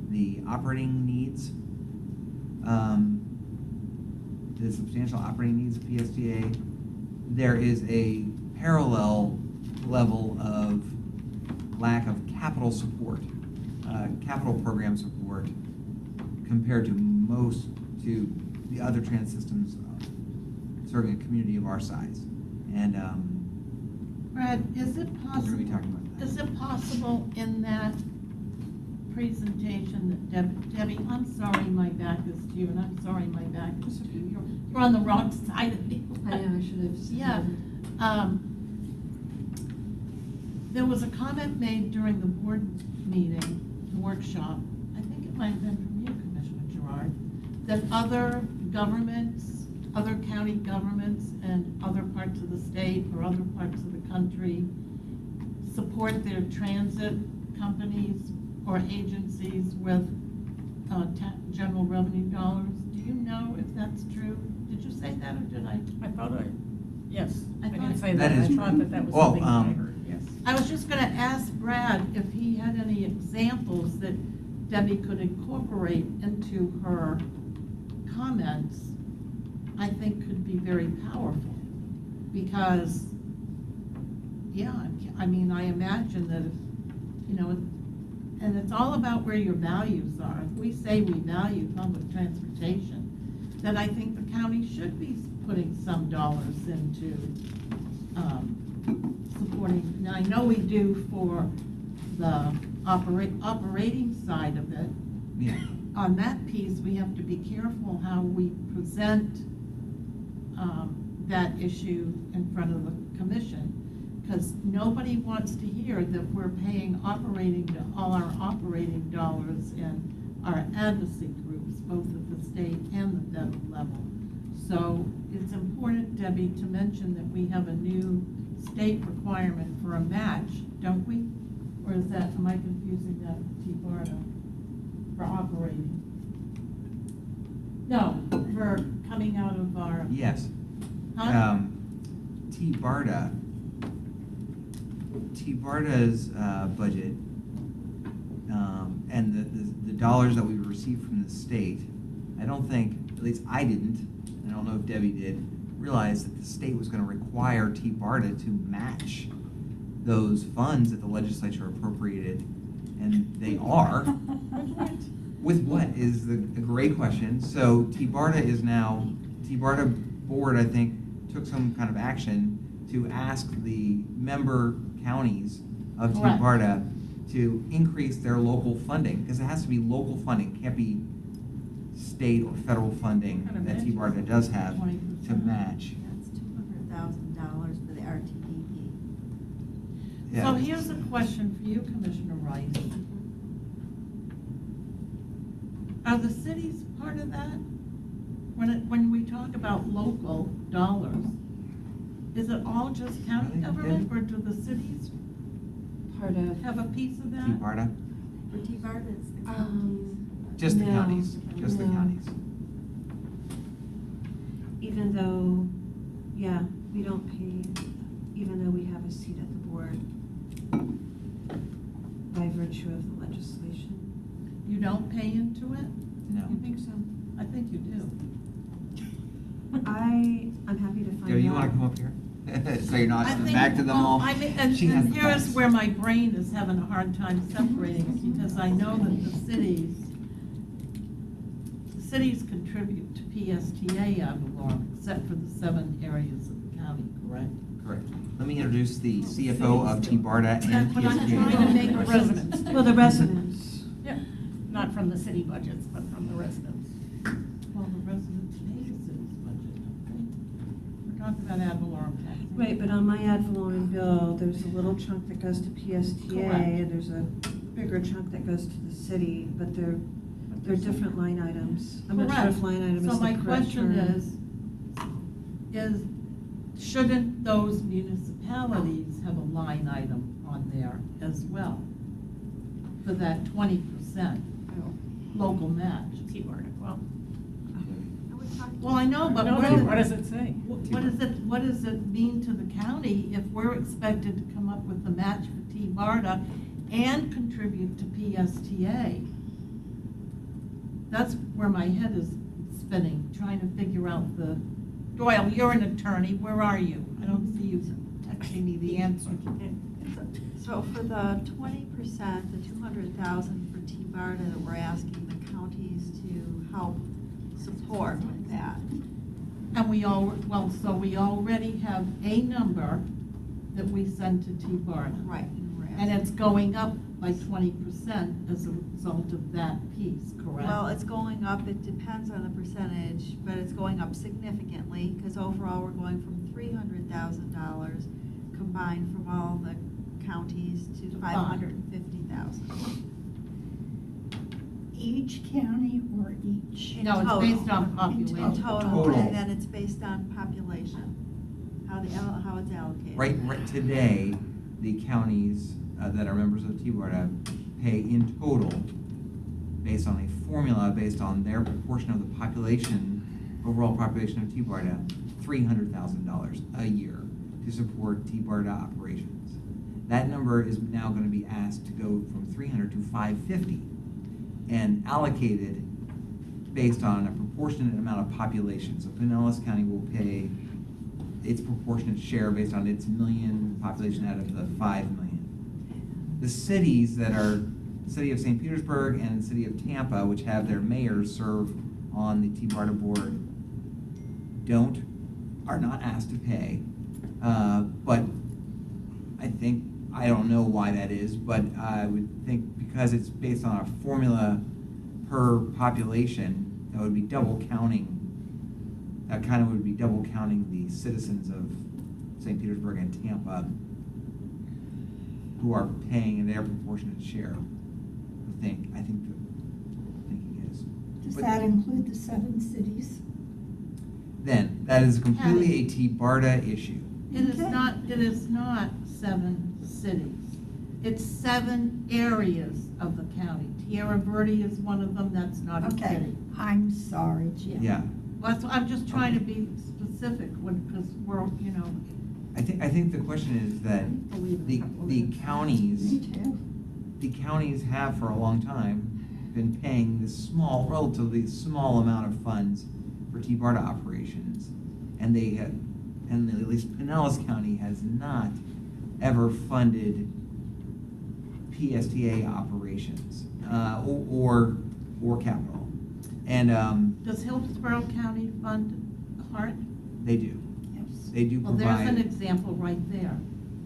the operating needs, the substantial operating needs of PSTA, there is a parallel level of lack of capital support, capital program support, compared to the other transit systems serving a community of our size. And Brad, is it we're going to possible? be talking about that. Is it possible in that presentation that Debbie, I'm sorry my back is to you, and I'm sorry my back is to you. You're on the wrong side of me. I know, I should have said. Yeah. There was a comment made during the board meeting, the workshop, I think it might have been from you, Commissioner Gerard, that other governments, other county governments and other parts of the state or other parts of the country support their transit companies or agencies with general revenue dollars. Do you know if that's true? Did you say that or did I? I thought yes, I I didn't thought- say That that, is I thought true. that was Well, something I heard, yes. I was just gonna ask Brad if he had any examples that Debbie could incorporate into her comments, I think could be very powerful. Because, yeah, I mean, I imagine that if, and it's all about where your values are. If we say we value public transportation, then I think the county should be putting some dollars into supporting. Now, I know we do for the operating side of it. Yeah. On that piece, we have to be careful how we present that issue in front of the commission, because nobody wants to hear that we're paying all our operating dollars in our advocacy groups, both at the state and the federal level. So it's important, Debbie, to mention that we have a new state requirement for a match, don't we? Or is that, am I confusing that with T-BARTA for operating? No, for coming out of our. Yes. Huh? T-BARTA's budget, and the dollars that we received from the state, I don't think, at least I didn't, and I don't know if Debbie did, realize that the state was going to require T-BARTA to match those funds that the legislature appropriated, and they are. With what is a great question. So T-BARTA board, I think, took some kind of action to ask the member counties of Correct. T-BARTA to increase their local funding, because it has to be local funding, it can't be state or federal funding What kind of that match T-BARTA is it? does have 20%. to match. That's $200,000 for the RTPP. Yeah. So here's a question for you, Commissioner Rice. Are the cities part of that? When we talk about local dollars, is it all just county Really? government, or do the cities Part of. have a piece of that? T-BARTA, For T-BARTA, it's the just the No, counties, just the no. counties. Even though, yeah, we don't pay, even though we have a seat at the board by virtue of the legislation. You don't pay into it? No. You think so? I think you do. I I'm happy to find out. Debbie, you wanna come up here? So you're not I think- back to them well, all? I mean, and She has the here's facts. where my brain is having a hard time separating, because I know that the cities contribute to PSTA ad valorem, except for the 7 areas of the county, correct? Correct. Let me introduce the CFO of T-BARDA and That's what I'm trying to PSTA. make a Residents. Well, the residents. Yeah, not from the city budgets, but from the residents. Well, the residents pay the city's budget, don't they? We're talking about ad valorem tax. Right, but on my ad valorem bill, there's a little chunk that goes to PSTA, Correct. and there's a bigger chunk that goes to the city, but they're different line items. I'm not sure if line item is the So my correct question term. is, shouldn't those municipalities have a line item on there as well? For that 20% local match? T-Bar, well, Well, I know, but no, what what does it say? what does it mean to the county if we're expected to come up with the match for T-BARDA and contribute to PSTA? That's where my head is spinning, trying to figure out the, Doyle, you're an attorney, where are you? I don't see you texting me the answer. So for the 20%, the 200,000 for T-BARDA, that we're asking the counties to help support with that. And we already have a number that we send to T-BARDA. Right. and we're And asking- it's going up by 20% as a result of that piece, correct? Well, it's going up, it depends on the percentage, but it's going up significantly, because overall, we're going from $300,000 combined from all the counties to To 550,000. Each county or each? In No, it's total. based on In population. total, Total. and then it's based on population, how it's allocated. Right today, the counties that are members of T-BARDA pay in total, based on a formula, based on their proportion of the population, overall population of T-BARDA, $300,000 a year to support T-BARDA operations. That number is now going to be asked to go from 300 to 550 and allocated based on a proportionate amount of population. So Pinellas County will pay its proportionate share based on its million population out of the 5 million. The cities that are the city of St. Petersburg and the city of Tampa, which have their mayors serve on the T-BARDA board, are not asked to pay. But I don't know why that is, but I would think because it's based on a formula per population, that would be double counting. That kind of would be double counting the citizens of St. Petersburg and Tampa who are paying their proportionate share. I think the thinking is. Does But that include the 7 cities? Then, that is completely a T-BARDA issue. It is Okay. not 7 cities. It's 7 areas of the county. Tierra Verde is one of them, that's not a Okay, city. I'm sorry, Jim. Yeah. Well, I'm just trying to be specific, because we're, I think the question is that believe the Me counties, too. the counties have for a long time been paying this relatively small amount of funds for T-BARDA operations. And at least Pinellas County has not ever funded PSTA operations, or capital. And, Does Hillsborough County fund HART? they do. Yes. They do Well, there's an provide, example right there.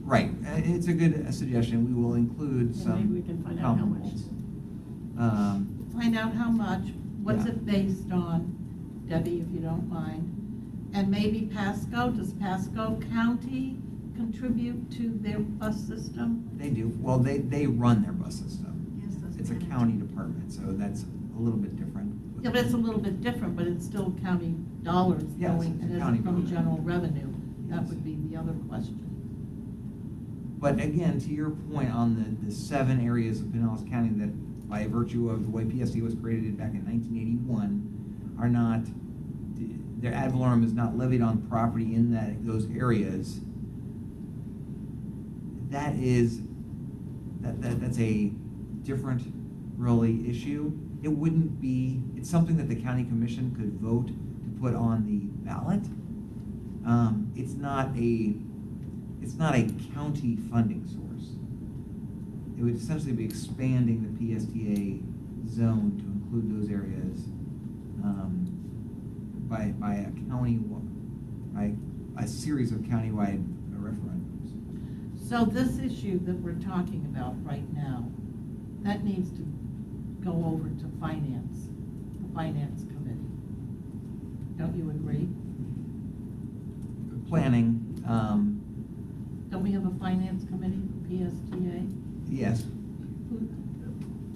right, it's a good suggestion. We will include And some maybe we can find out how much. comparables. Find out how much, what's Yeah. it based on, Debbie, if you don't mind. And maybe Pasco, does Pasco County contribute to their bus system? They do, well, they run their bus system. Yes, those It's a manage. county department, so that's a little bit different. Yeah, but it's a little bit different, but it's still county dollars Yes, going, it's a and county it's from budget. general revenue. That Yes. would be the other question. But again, to your point on the 7 areas of Pinellas County that, by virtue of the way PSTA was created back in 1981, are not, their ad valorem is not levied on property in those areas. That's a different, really, issue. It wouldn't be, it's something that the county commission could vote to put on the ballot, It's not a county funding source. It would essentially be expanding the PSTA zone to include those areas by a series of countywide referendums. So this issue that we're talking about right now, that needs to go over to finance, the finance committee. Don't you agree? Planning, Don't we have a finance committee for PSTA? yes,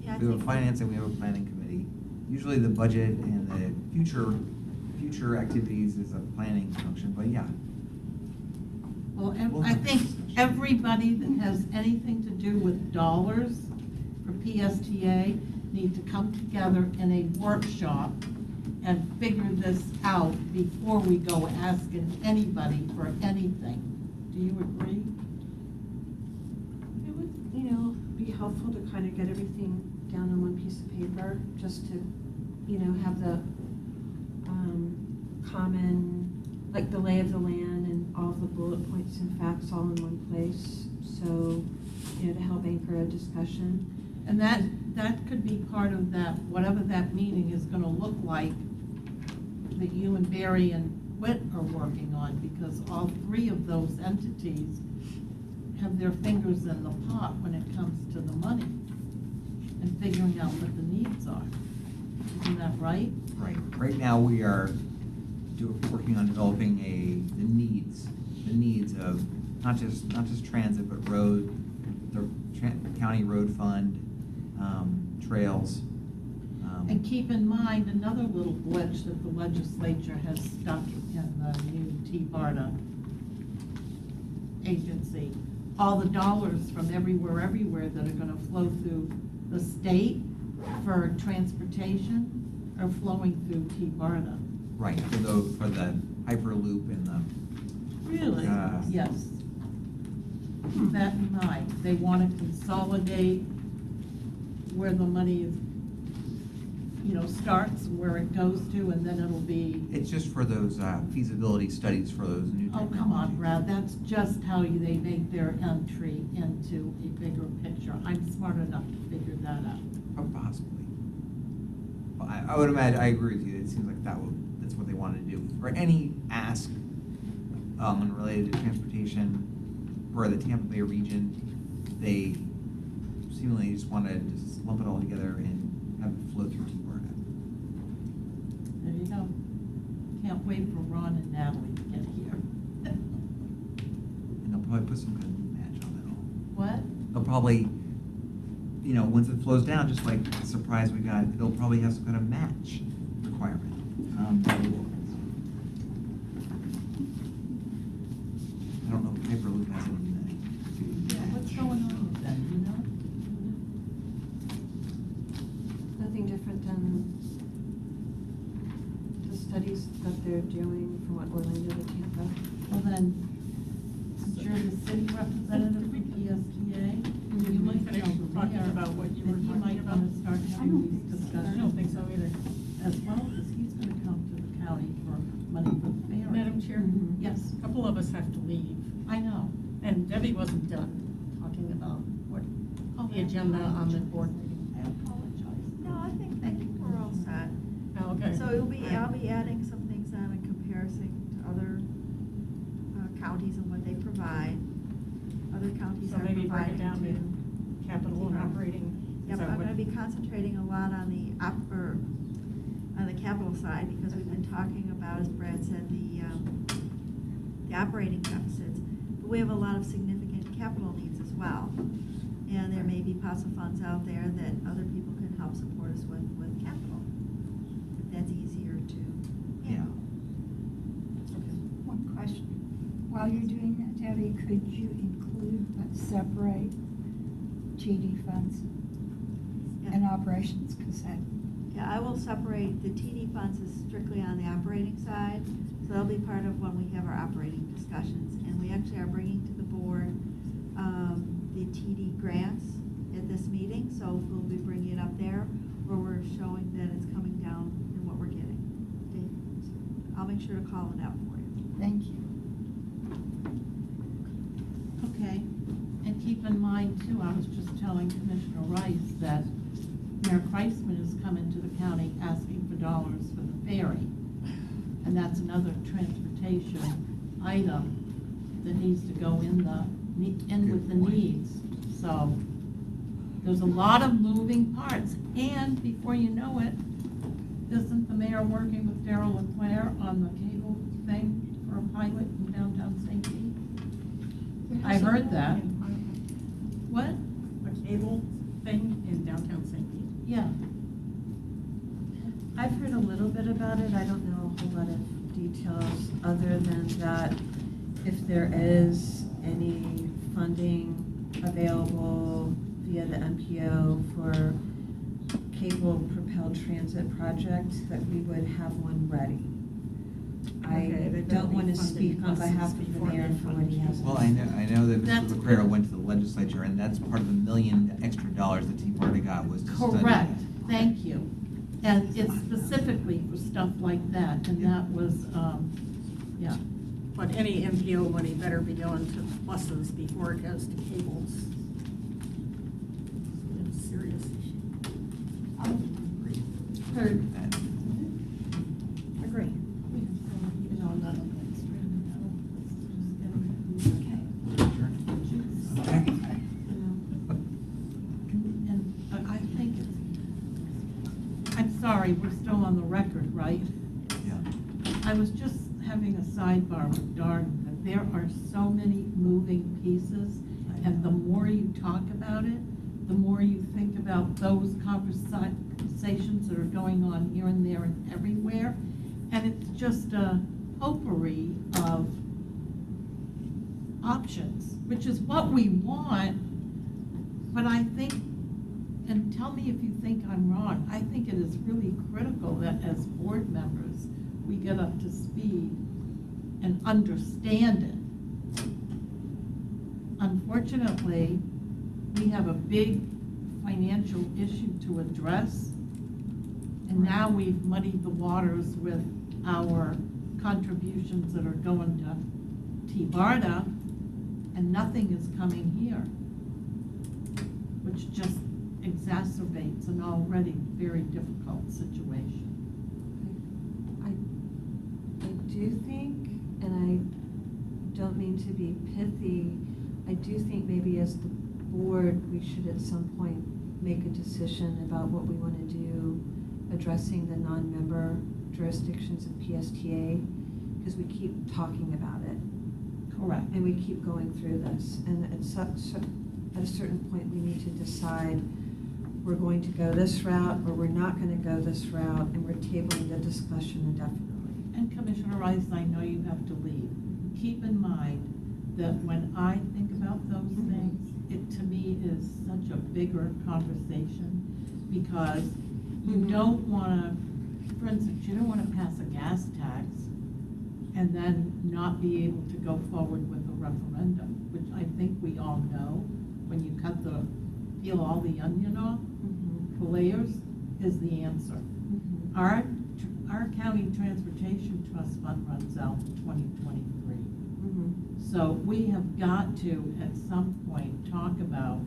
Yeah, I we have a think- finance and we have a planning committee. Usually the budget and the future activities is a planning function, but yeah. Well, We'll I have think this discussion. everybody that has anything to do with dollars for PSTA need to come together in a workshop and figure this out before we go asking anybody for anything. Do you agree? It would, be helpful to kind of get everything down on one piece of paper, just to, have the, common, like the lay of the land and all of the bullet points and facts all in one place, so, to help anchor a discussion. And that could be part of that, whatever that meeting is gonna look like, that you and Barry and Whit are working on, because all three of those entities have their fingers in the pot when it comes to the money and figuring out what the needs are. Isn't that right? Right. Right now, we are working on developing the needs of not just transit, but road, the county road fund, trails. And keep in mind another little glitch that the legislature has stuck in the new T-BARTA agency. All the dollars from everywhere that are gonna flow through the state for transportation are flowing through T-BARTA. Right, for the Hyperloop and the. Really? Yes. Keep that in mind. They wanna consolidate where the money is, starts, where it goes to, and then it'll be, It's just for those feasibility studies for those new oh, technologies. come on, Brad, that's just how they make their entry into a bigger picture. I'm smart enough to figure that out. Oh, possibly. Well, I would imagine, I agree with you, it seems like that's what they wanted to do. For any ask related to transportation for the Tampa Bay region, they seemingly just want to just lump it all together and have it flow through T-BARTA. There you go. Can't wait for Ron and Natalie to get here. And they'll probably put some kind of match on it all. What? They'll probably, once it flows down, just like the surprise we got, they'll probably have some kind of match requirement. I don't know if Hyperloop has anything. What's going on with that, do you know? Nothing different than the studies that they're doing from what Orlando to Tampa. Well then, since you're the city representative for PSTA, you might be over Talking there, about what you were and he talking might about. wanna start having these discussions. I don't think so either. As well, because he's gonna come to the county for money for the fair. Madam Chair? Mhm. Yes, A couple of us have to leave, I know. and Debbie wasn't done talking about what the agenda on the board meeting. I apologize. No, I think we're all set. Oh, okay. So I'll be adding some things on in comparison to other counties and what they provide. Other counties So are maybe break it providing down to. to capital and operating. Is Yep, that I'm what- gonna be concentrating a lot on the capital side, because we've been talking about, as Brad said, the operating deficits. But we have a lot of significant capital needs as well. And there may be possible funds out there that other people can help support us with capital. If that's easier to handle. One question. While you're doing that, Debbie, could you include but separate TD funds and operations? Because that, Yeah, I will separate, the TD funds is strictly on the operating side, so that'll be part of when we have our operating discussions. And we actually are bringing to the board the TD grants at this meeting, so we'll be bringing it up there, where we're showing that it's coming down and what we're getting. Okay? So I'll make sure to call it out for you. thank you. keep in mind too, I was just telling Commissioner Rice that Mayor Kreisman is coming to the county asking for dollars for the ferry. And that's another transportation item that needs to go in with the needs. So there's a lot of moving parts. And before you know it, isn't the mayor working with Darrell Leclerc on the cable thing for a pilot in downtown St. Pete? I heard that. What? A cable thing in downtown St. Pete. Yeah. I've heard a little bit about it. I don't know a whole lot of details other than that if there is any funding available via the MPO for cable-propelled transit projects, that we would have one ready. Okay, I they better don't be want to funding speak on buses behalf of the before mayor they for fund what he has. Well, I know that That's Mr. Lucreto good. went to the legislature, and that's part of the $1 million extra dollars that Tea Party got was to study. Correct, thank you. And it's specifically for stuff like that, and that was, yeah. But any MPO money better be going to buses before it goes to cables. It's a serious issue. Heard. Agree. And I think it's, I'm sorry, we're still on the record, right? Yeah. I was just having a sidebar with Darden, that there are so many moving pieces, and the more you talk about it, the more you think about those conversations that are going on here and there and everywhere, and it's just a potpourri of options, which is what we want, but I think, and tell me if you think I'm wrong, I think it is really critical that as board members, we get up to speed and understand it. Unfortunately, we have a big financial issue to address, and now we've muddied the waters with our contributions that are going to T-BARTA, and nothing is coming here, which just exacerbates an already very difficult situation. I do think, and I don't mean to be pithy, I do think maybe as the board, we should at some point make a decision about what we want to do addressing the non-member jurisdictions of PSTA, because we keep talking about it. Correct. And we keep going through this, and at a certain point, we need to decide we're going to go this route, or we're not going to go this route, and we're tabling the discussion indefinitely. And Commissioner Rice, I know you have to leave. Keep in mind that when I think about those things, it to me is such a bigger conversation, because you don't want to, for instance, you don't want to pass a gas tax and then not be able to go forward with a referendum, which I think we all know, when you peel all the onion off, the layers is the answer. Our county transportation trust fund runs out in 2023. So we have got to, at some point, talk about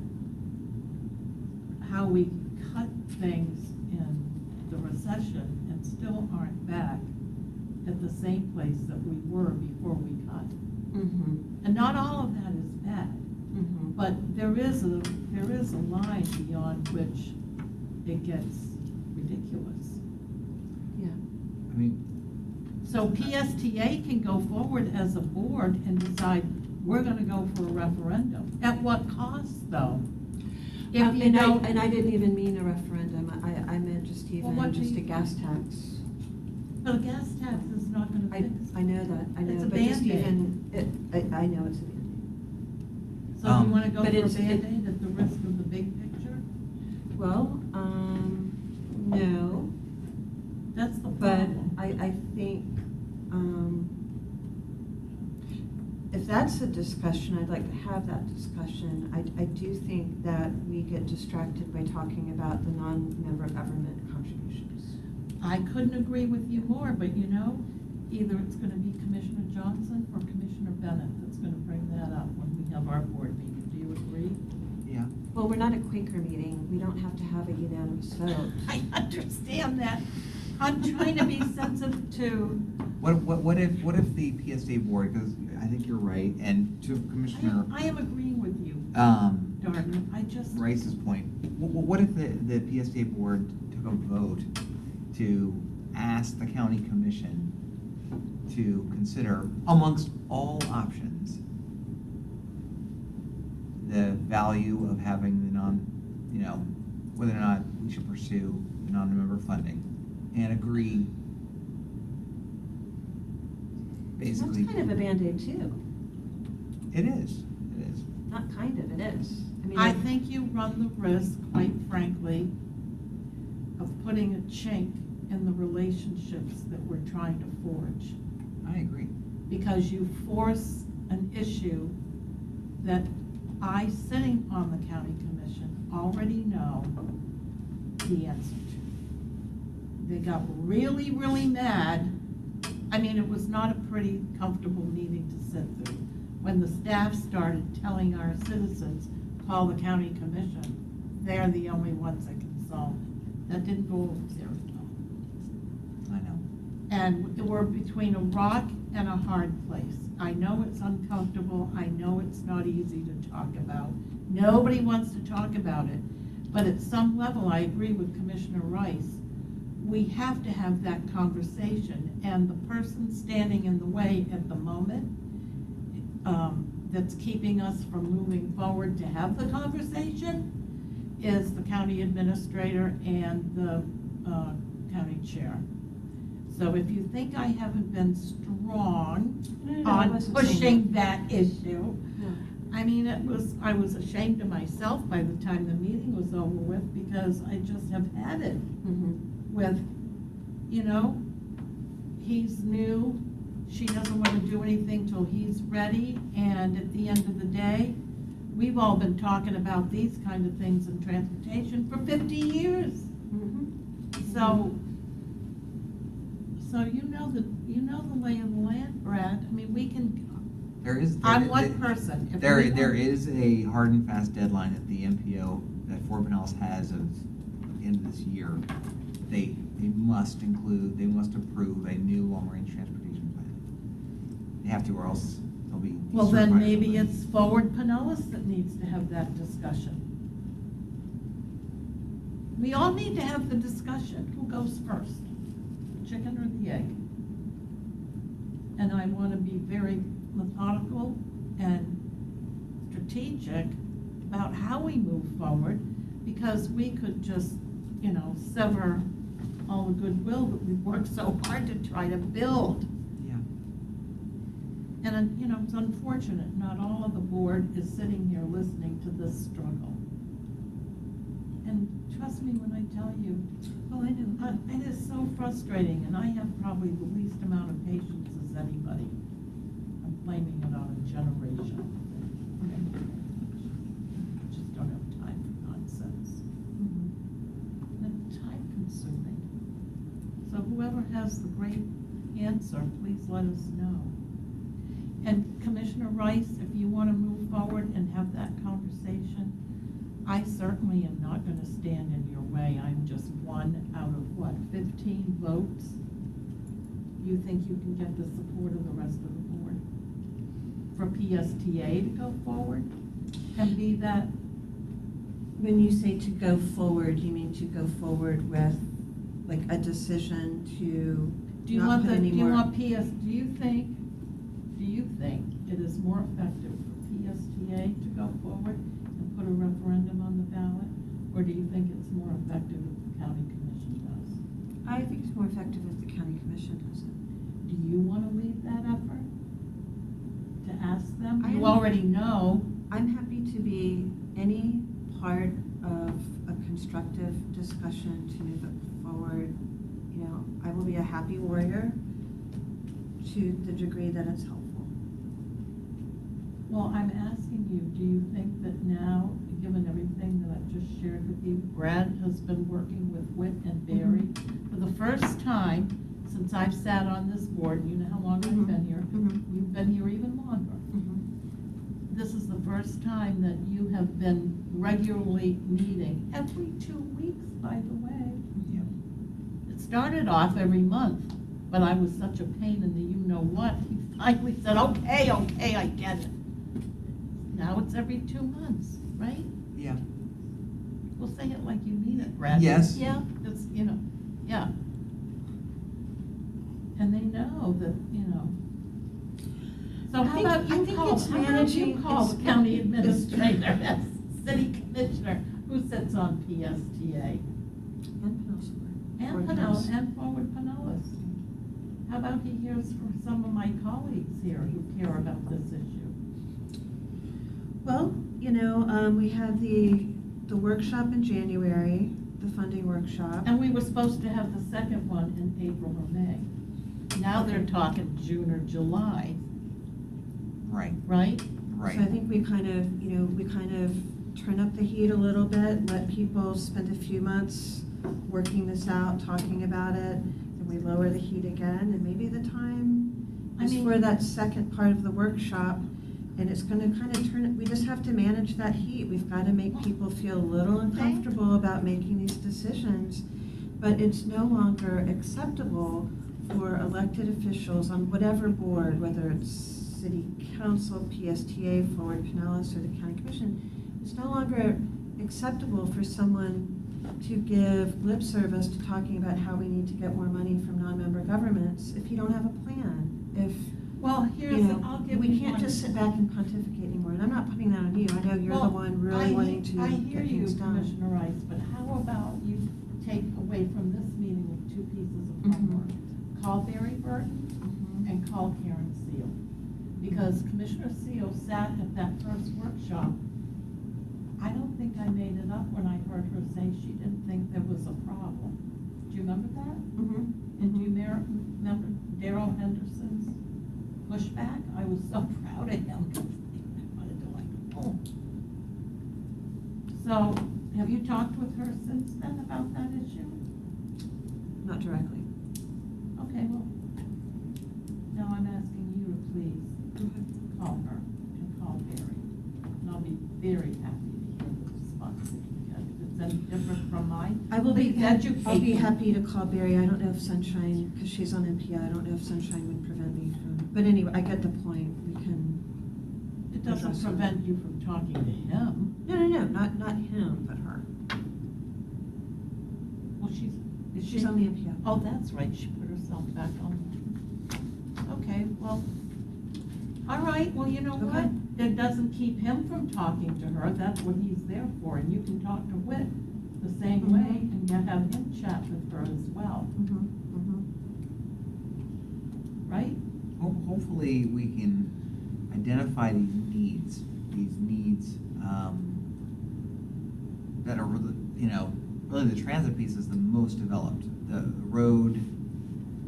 how we cut things in the recession and still aren't back at the same place that we were before we cut. And not all of that is bad, but there is a line beyond which it gets ridiculous. Yeah. I mean, So PSTA can go forward as a board and decide, we're gonna go for a referendum. At what cost, though? If you don't. And I didn't even mean a referendum, I meant just Well, what do just a you- gas tax. But a gas tax is not gonna I fix. know that, I It's know, a but just Band-Aid. even, I know it's a Band-Aid. So you wanna go but for a it's- Band-Aid at the risk of the big picture? Well, no, That's the but problem. I think, if that's a discussion, I'd like to have that discussion. I do think that we get distracted by talking about the non-member government contributions. I couldn't agree with you more, but you know, either it's gonna be Commissioner Johnson or Commissioner Bennett that's gonna bring that up when we have our board meeting. Do you agree? Well, we're not a Quaker meeting. We don't have to have a unanimous vote. I understand that. I'm trying to be sensitive to, What if the PSTA board, because I think you're right, and to Commissioner I am agreeing with you, Darden. I just. Rice's point, what if the PSTA board took a vote to ask the county commission to consider, amongst all options, the value of having the whether or not we should pursue the non-member funding, and agree basically. That's kind of a Band-Aid too. It is. Not kind of, it is. I think you run the risk, quite frankly, of putting a chink in the relationships that we're trying to forge. I agree. Because you force an issue that I, sitting on the county commission, already know the answer to. They got really, really mad. I mean, it was not a pretty comfortable meeting to sit through. When the staff started telling our citizens, call the county commission, they're the only ones that can solve it. That didn't go over very well. I know. And we're between a rock and a hard place. I know it's uncomfortable, I know it's not easy to talk about. Nobody wants to talk about it. But at some level, I agree with Commissioner Rice. We have to have that conversation, and the person standing in the way at the moment that's keeping us from moving forward to have the conversation is the county administrator and the county chair. So if you think I haven't been strong I on wasn't saying pushing that issue, No. I mean, I was ashamed of myself by the time the meeting was over with, because I just have had it with, he's new, she doesn't want to do anything till he's ready, and at the end of the day, we've all been talking about these kind of things in transportation for 50 years. So you know the lay of the land, Brad. I mean, we can, I'm one person. If There we there want- is a hard and fast deadline that the MPO, that Fort Pinellas has of end of this year. They must approve a new long-range transportation plan. They have to, or else they'll be. Well, then decertified. maybe it's Forward Pinellas that needs to have that discussion. We all need to have the discussion. Who goes first? The chicken or the egg? And I want to be very methodical and strategic about how we move forward, because we could just, sever all the goodwill that we've worked so hard to try to build. Yeah. And, it's unfortunate, not all of the board is sitting here listening to this struggle. And trust me when I tell you, I know. it is so frustrating, and I have probably the least amount of patience as anybody. I'm blaming it on a generation. Just don't have time for nonsense. And it's time consuming. So whoever has the great answer, please let us know. And Commissioner Rice, if you want to move forward and have that conversation, I certainly am not going to stand in your way. I'm just one out of, 15 votes? You think you can get the support of the rest of the board for PSTA to go forward and be that? When you say to go forward, you mean to go forward with like a decision to Do you not want put any more? do you think it is more effective for PSTA to go forward and put a referendum on the ballot? Or do you think it's more effective if the county commission does? I think it's more effective if the county commission does it. Do you want to lead that effort? To ask them? I You am- already know. I'm happy to be any part of a constructive discussion to move it forward. I will be a happy warrior to the degree that it's helpful. Well, I'm asking you, do you think that now, given everything that I've just shared with you, Brad has been working with Whit and Barry for the first time since I've sat on this board, you know how long I've been here, Mhm. you've been here even longer. This is the first time that you have been regularly meeting, every 2 weeks, by the way. Yeah. It started off every month, but I was such a pain in the you-know-what. He finally said, okay, I get it. Now it's every 2 months, right? Yeah. Well, say it like you mean it, Brad. Yes. Yeah, it's, yeah. And they know that, So I how think- about I you think call, it's how about you managing- call the it's- county it's- administrator, as city commissioner, who sits on PSTA? And Pinellas Board. And Board Pinellas, House. and Forward Pinellas. How about he hears from some of my colleagues here who care about this issue? Well, we had the workshop in January, the funding workshop. And we were supposed to have the second one in April or May. Now they're talking June or July, Right, right? right. So I think we kind of turn up the heat a little bit, let people spend a few months working this out, talking about it, and we lower the heat again, and maybe the time is for that second part of the workshop, and it's gonna kind of turn it, we just have to manage that heat. We've got to make people feel a little uncomfortable about making these decisions, but it's no longer acceptable for elected officials on whatever board, whether it's city council, PSTA, Forward Pinellas, or the county commission, it's no longer acceptable for someone to give lip service to talking about how we need to get more money from non-member governments if you don't have a plan. If, Well, I'll give you we can't one. just sit back and pontificate anymore, and I'm not putting that on you. I know you're the Well, one really wanting to I get hear you, things done. Commissioner Rice, but how about you take away from this meeting with 2 pieces of Mhm. homework? Call Barry Burton Mhm. and call Karen Seal. Because Commissioner Seal sat at that first workshop. I don't think I made it up when I heard her say she didn't think there was a problem. Do you remember that? Mhm. And do you remember Darrell Henderson's pushback? I was so proud of him. I wanted to boom. So, have you talked with her since then about that issue? Not directly. Okay, well, now I'm asking you to please call her and call Barry. And I'll be very happy to hear the response that you get. If it's any different from mine, I will be, please I'll educate be me. happy to call Barry. I don't know if Sunshine, because she's on MPI, I don't know if Sunshine would prevent me from, but anyway, I get the point. We can. It doesn't address it. prevent you from talking to him. No, not him, but her. Well, is She's on the MPI. Oh, that's right, she put herself back on. Okay, well, all right, well, you know what? Okay. That doesn't keep him from talking to her, that's what he's there for, and you can talk to Whit the same Mhm. way, and have him chat with her as well, right? Hopefully, we can identify these needs that are really, really the transit piece is the most developed. The road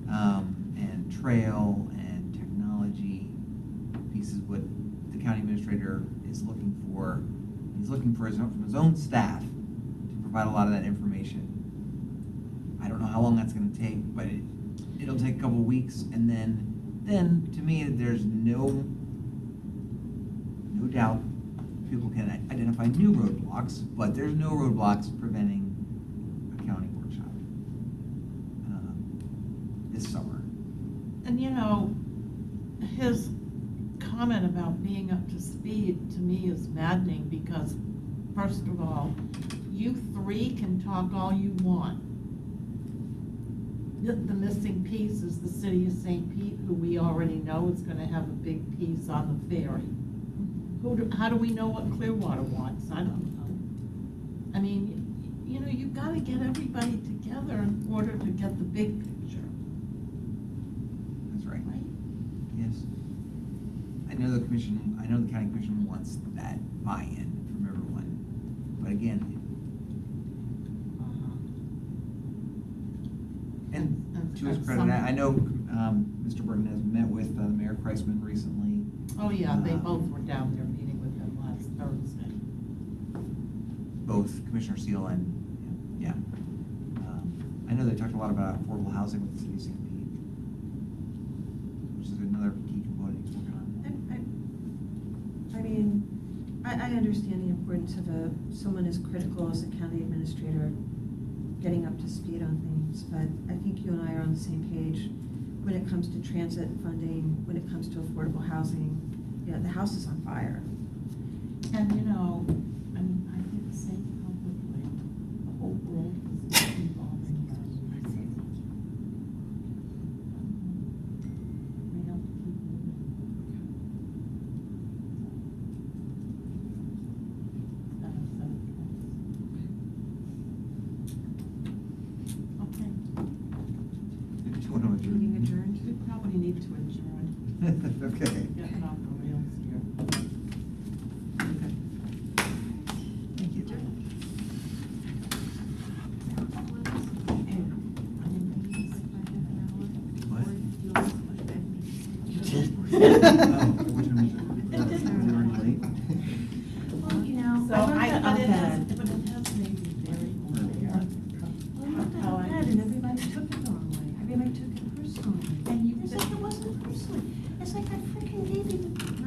and trail and technology piece is what the county administrator is looking for. He's looking for from his own staff to provide a lot of that information. I don't know how long that's going to take, but it'll take a couple of weeks, and then to me, there's no doubt people can identify new roadblocks, but there's no roadblocks preventing a county workshop this summer. And his comment about being up to speed to me is maddening because, first of all, you 3 can talk all you want. The missing piece is the city of St. Pete, who we already know is gonna have a big piece on the ferry. How do we know what Clearwater wants? I don't know. I mean, you've gotta get everybody together in order to get the big picture, That's right. right? Yes. I know the county commission wants that buy-in from everyone, but again, and to his credit, I know Mr. Burton has met with Mayor Kreisman recently. Oh, yeah, they both were down there meeting with him last Thursday. Both Commissioner Seal and, yeah. I know they talked a lot about affordable housing with the city of St. Pete, which is another key component he's working on. I mean, understand the importance of someone as critical as a county administrator getting up to speed on things, but I think you and I are on the same page when it comes to transit funding, when it comes to affordable housing. Yeah, the house is on fire. And, you know, I mean, I did say publicly, the whole world is involving us. We have to keep moving. Okay, Do you want to adjourn? Meeting adjourned? we probably need to adjourn. Okay. Getting off the rails here. Thank you. What? Which one is it? Is it already late? Well, you know, So but I, it but it has, has- but it has made me very aware How I had, and everybody took it the wrong way. Everybody took it personally. And you It's like it wasn't personally. It's like I freaking gave you the